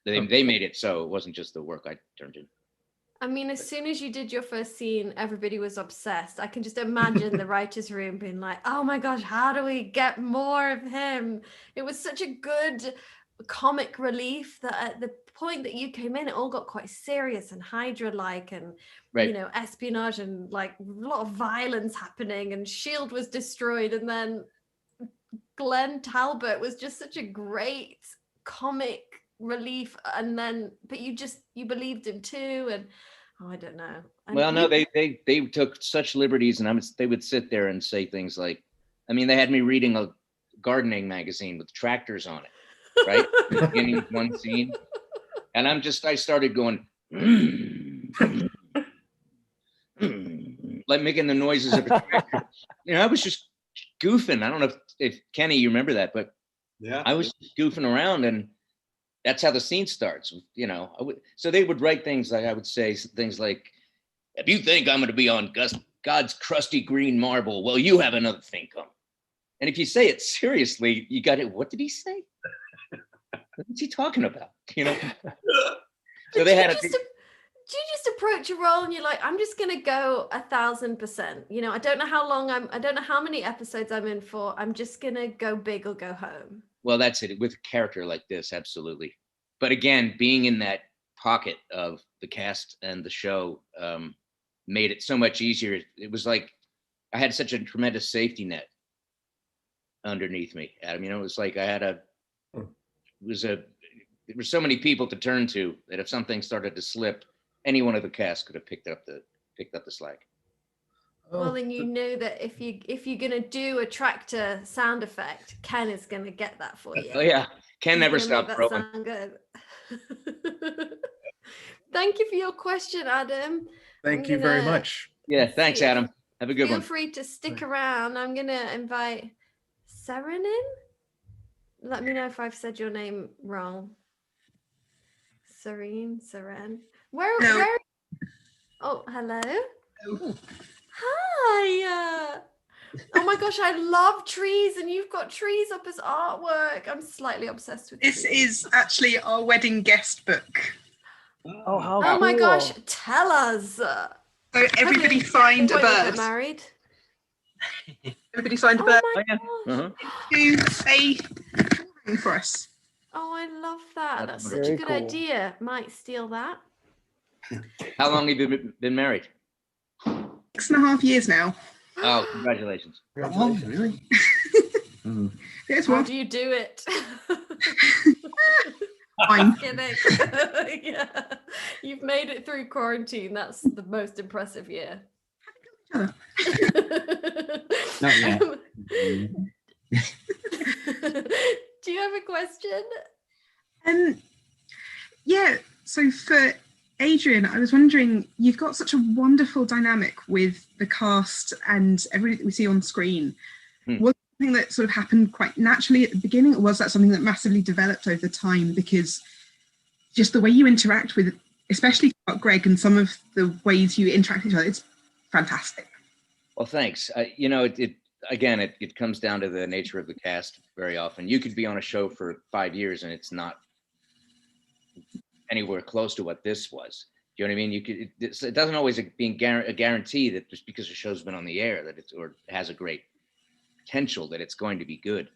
[SPEAKER 2] They made it so it wasn't just the work I turned in.
[SPEAKER 1] I mean, as soon as you did your first scene, everybody was obsessed. I can just imagine the writer's room being like, oh my gosh, how do we get more of him? It was such a good comic relief that at the point that you came in, it all got quite serious and Hydra-like, and you know, espionage and like a lot of violence happening, and S.H.I.E.L.D. was destroyed, and then Glenn Talbot was just such a great comic relief, and then but you believed him too, and I don't know. And
[SPEAKER 2] well, no, they took such liberties, and they would sit there and say things like, I mean, they had me reading a gardening magazine with tractors on it, right? In the beginning of one scene. And I started going, like making the noises of a tractor. You know, I was just goofing. I don't know if Kenny, you remember that, but
[SPEAKER 3] Yeah.
[SPEAKER 2] I was just goofing around, and that's how the scene starts. You know, so they would write things like, I would say things like, if you think I'm going to be on God's crusty green marble, well, you have another thing coming. And if you say it seriously, you got it. What did he say? What's he talking about? You know? So they had
[SPEAKER 1] do you just approach a role and you're like, I'm just gonna go 1,000%. You know, I don't know how many episodes I'm in for. I'm just gonna go big or go home.
[SPEAKER 2] Well, that's it. With a character like this, absolutely. But again, being in that pocket of the cast and the show made it so much easier. It was like I had such a tremendous safety net underneath me, Adam. You know, it was like I had there were so many people to turn to that if something started to slip, any one of the cast could have picked up the slack.
[SPEAKER 1] Well, and you know that if you're gonna do a tractor sound effect, Ken is gonna get that for you.
[SPEAKER 2] Oh yeah, Ken never
[SPEAKER 1] He's gonna
[SPEAKER 2] stopped
[SPEAKER 1] make
[SPEAKER 2] growing.
[SPEAKER 1] that sound good. Thank you for your question, Adam.
[SPEAKER 5] Thank you very much.
[SPEAKER 2] Yeah, thanks, Adam. Have a good one.
[SPEAKER 1] Feel free to stick around. I'm gonna invite Seren in. Let me know if I've said your name wrong. Seren. Where? Oh, hello.
[SPEAKER 6] Hello.
[SPEAKER 1] Hi. Oh my gosh, I love trees, and you've got trees up as artwork. I'm slightly obsessed with
[SPEAKER 6] This
[SPEAKER 1] trees.
[SPEAKER 6] is actually our wedding guest book.
[SPEAKER 4] Oh, how
[SPEAKER 1] Oh my
[SPEAKER 4] cool.
[SPEAKER 1] gosh, tell us.
[SPEAKER 6] So everybody find a
[SPEAKER 1] Wait, we'll get
[SPEAKER 6] bird.
[SPEAKER 1] married.
[SPEAKER 6] Everybody find a
[SPEAKER 1] Oh
[SPEAKER 6] bird.
[SPEAKER 1] my
[SPEAKER 2] Uh-huh.
[SPEAKER 1] gosh.
[SPEAKER 6] Do a drawing for us.
[SPEAKER 1] Oh, I love that.
[SPEAKER 2] That's
[SPEAKER 1] That's such a
[SPEAKER 4] very
[SPEAKER 1] good
[SPEAKER 4] cool.
[SPEAKER 1] idea. Might steal that.
[SPEAKER 2] How long have you been married?
[SPEAKER 6] 6.5 years now.
[SPEAKER 2] Oh, congratulations.
[SPEAKER 5] Oh, really?
[SPEAKER 6] There's
[SPEAKER 1] How
[SPEAKER 6] one.
[SPEAKER 1] do you do it?
[SPEAKER 6] Fine.
[SPEAKER 1] Kidding. Yeah. You've made it through quarantine. That's the most impressive year.
[SPEAKER 6] Not
[SPEAKER 7] yet.
[SPEAKER 1] Do you have a question?
[SPEAKER 6] Yeah, so for Adrian, I was wondering, you've got such a wonderful dynamic with the cast and everything that we see on screen. Was it something that sort of happened quite naturally at the beginning, or was that something that massively developed over time? Because just the way you interact with, especially Greg, and some of the ways you interact with each other, it's fantastic.
[SPEAKER 2] Well, thanks. You know, it comes down to the nature of the cast very often. You could be on a show for 5 years and it's not anywhere close to what this was. Do you know what I mean? It doesn't always be a guarantee that just because a show's been on the air that or has a great potential that it's going to be good.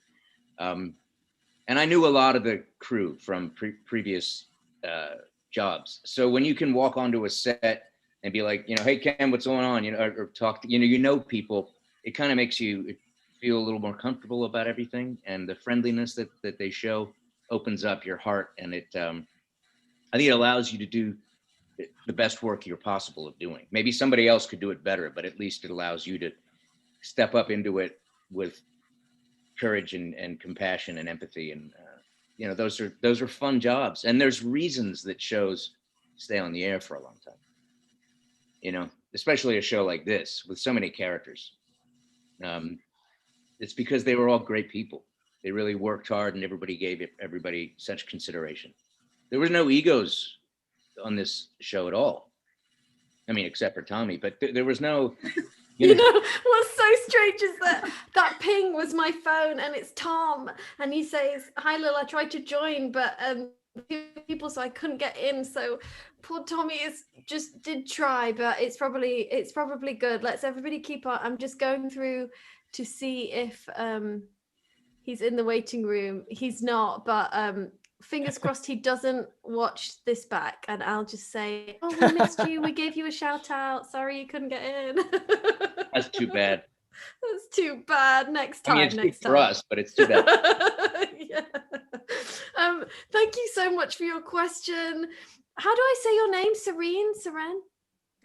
[SPEAKER 2] And I knew a lot of the crew from previous jobs. So when you can walk onto a set and be like, you know, hey Ken, what's going on? You know, or talk to, you know people, it kind of makes you feel a little more comfortable about everything, and the friendliness that they show opens up your heart, and it I think it allows you to do the best work you're possible of doing. Maybe somebody else could do it better, but at least it allows you to step up into it with courage and compassion and empathy, and you know, those are fun jobs, and there's reasons that shows stay on the air for a long time. You know, especially a show like this with so many characters. It's because they were all great people. They really worked hard, and everybody gave everybody such consideration. There was no egos on this show at all. I mean, except for Tommy, but there was no.
[SPEAKER 1] You know what's so strange is that ping was my phone, and it's Tom, and he says, "Hi Lil, I tried to join, but people, so I couldn't get in." So poor Tommy did try, but it's probably good. Let's everybody keep on. I'm just going through to see if he's in the waiting room. He's not, but fingers crossed he doesn't watch this back, and I'll just say, oh, we missed you, we gave you a shout out, sorry you couldn't get in.
[SPEAKER 2] That's too bad.
[SPEAKER 1] That's too bad. Next time.
[SPEAKER 2] I mean, it's good for us, but it's too bad.
[SPEAKER 1] Yeah. Thank you so much for your question. How do I say your name? Seren?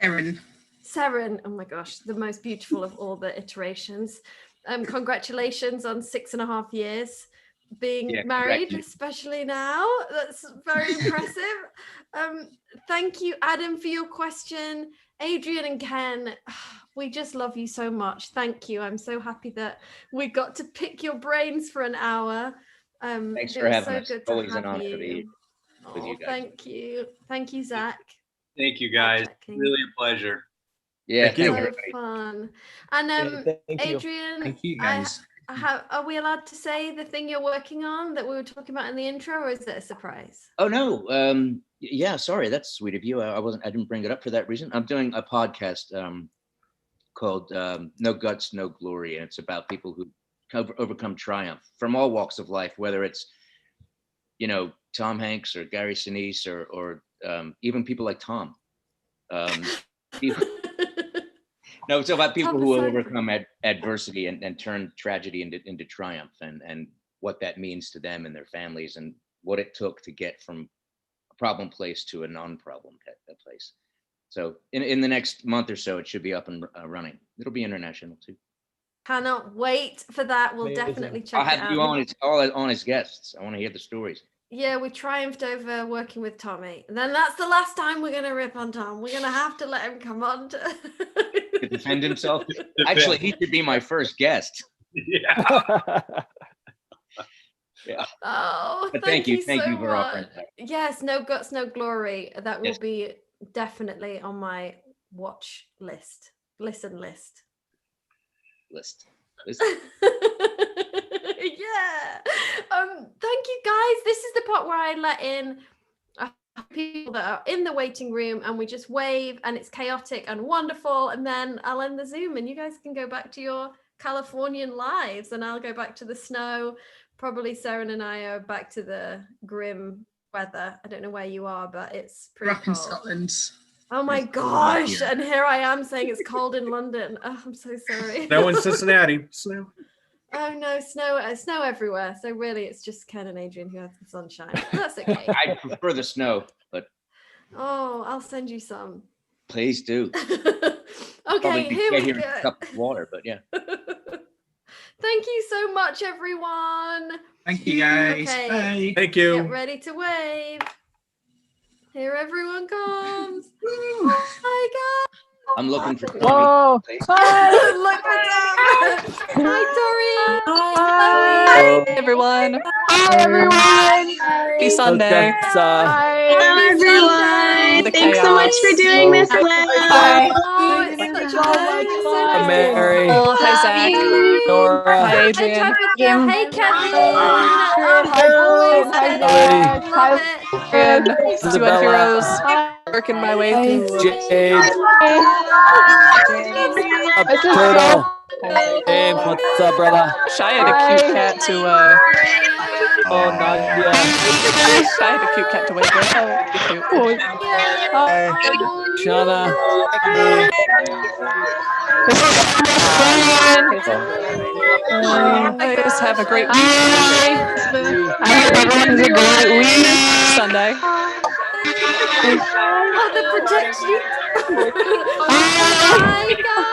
[SPEAKER 6] Erin.
[SPEAKER 1] Seren. Oh my gosh, the most beautiful of all the iterations. Congratulations on 6.5 years being
[SPEAKER 2] Yeah,
[SPEAKER 1] married, especially now. That's very impressive. Thank you, Adam, for your question. Adrian and Ken, we just love you so much. Thank you. I'm so happy that we got to pick your brains for an hour.
[SPEAKER 2] Thanks for having us.
[SPEAKER 1] Good
[SPEAKER 2] Always
[SPEAKER 1] to
[SPEAKER 2] an
[SPEAKER 1] have
[SPEAKER 2] honor
[SPEAKER 1] you.
[SPEAKER 2] to be with you guys.
[SPEAKER 1] Thank you. Thank you, Zach.
[SPEAKER 3] Thank you, guys. Really a pleasure.
[SPEAKER 2] Yeah,
[SPEAKER 5] Thank you.
[SPEAKER 1] So fun. And
[SPEAKER 4] Thank you.
[SPEAKER 1] Adrian,
[SPEAKER 7] Thank you, guys.
[SPEAKER 1] are we allowed to say the thing you're working on that we were talking about in the intro, or is it a surprise?
[SPEAKER 2] Oh no, yeah, sorry, that's sweet of you. I didn't bring it up for that reason. I'm doing a podcast called No Guts, No Glory, and it's about people who overcome triumph from all walks of life, whether it's, you know, Tom Hanks or Gary Sinise or even people like Tom. No, it's about people who will overcome adversity and turn tragedy into triumph, and what that means to them and their families, and what it took to get from a problem place to a non-problem place. So in the next month or so, it should be up and running. It'll be international too.
[SPEAKER 1] Cannot wait for that. We'll definitely check it out.
[SPEAKER 2] I'll have you on as guests. I want to hear the stories.
[SPEAKER 1] Yeah, we triumphed over working with Tommy. And then that's the last time we're going to rip on Tom. We're going to have to let him come on to
[SPEAKER 2] defend himself. Actually, he should be my first guest.
[SPEAKER 3] Yeah.
[SPEAKER 2] Yeah.
[SPEAKER 1] Oh,
[SPEAKER 2] but thank you
[SPEAKER 1] so
[SPEAKER 2] for offering that.
[SPEAKER 1] Yes, No Guts, No Glory. That will be definitely on my watch list. Listen list. Yeah. Thank you guys. This is the part where I let in people that are in the waiting room and we just wave and it's chaotic and wonderful, and then I'll end the Zoom and you guys can go back to your Californian lives and I'll go back to the snow. Probably Sarah and I are back to the grim weather. I don't know where you are, but it's pretty
[SPEAKER 6] We're up
[SPEAKER 1] cold.
[SPEAKER 6] in Scotland.
[SPEAKER 1] Oh my gosh, and here I am saying it's cold in London. Oh, I'm so sorry.
[SPEAKER 5] Snow in Cincinnati. Snow.
[SPEAKER 1] Oh no, snow everywhere. So really it's just Ken and Adrian who have the sunshine. That's okay.
[SPEAKER 2] I prefer the snow, but
[SPEAKER 1] Oh, I'll send you some.
[SPEAKER 2] please do.
[SPEAKER 1] Okay, here we
[SPEAKER 2] here
[SPEAKER 1] go.
[SPEAKER 2] a cup of water, but yeah.
[SPEAKER 1] Thank you so much, everyone.
[SPEAKER 7] Thank you, guys.
[SPEAKER 1] Okay.
[SPEAKER 7] Bye.
[SPEAKER 5] Thank you.
[SPEAKER 1] Get ready to wave. Here everyone comes. Oh my God.
[SPEAKER 2] I'm looking for
[SPEAKER 4] Whoa!
[SPEAKER 1] Look for Tom. Hi, Tori.
[SPEAKER 8] Hi, everyone.
[SPEAKER 9] Hi, everyone.
[SPEAKER 8] Happy Sunday.
[SPEAKER 9] Hello, everyone.
[SPEAKER 8] The
[SPEAKER 9] Thanks so much for doing this, Lil.
[SPEAKER 1] Oh, it's such a pleasure.
[SPEAKER 4] Mary.
[SPEAKER 8] Oh, hi, Zach.
[SPEAKER 4] Nora.
[SPEAKER 8] Hi, Adrian.
[SPEAKER 1] Hey, Kevin.
[SPEAKER 4] Hi,
[SPEAKER 8] And
[SPEAKER 4] Isabella.
[SPEAKER 8] Duet Heroes. Working my way through.
[SPEAKER 4] Jade. Turtle. James, what's up, brother?
[SPEAKER 8] Shy had a cute cat to
[SPEAKER 4] Oh, Nadia.
[SPEAKER 8] Shy had a cute cat to wave with. Oh, be cute.
[SPEAKER 4] Shauna.
[SPEAKER 8] Guys, have a great week.
[SPEAKER 9] I hope everyone has a great week.
[SPEAKER 8] Sunday.
[SPEAKER 1] Oh, the protection. Bye, guys.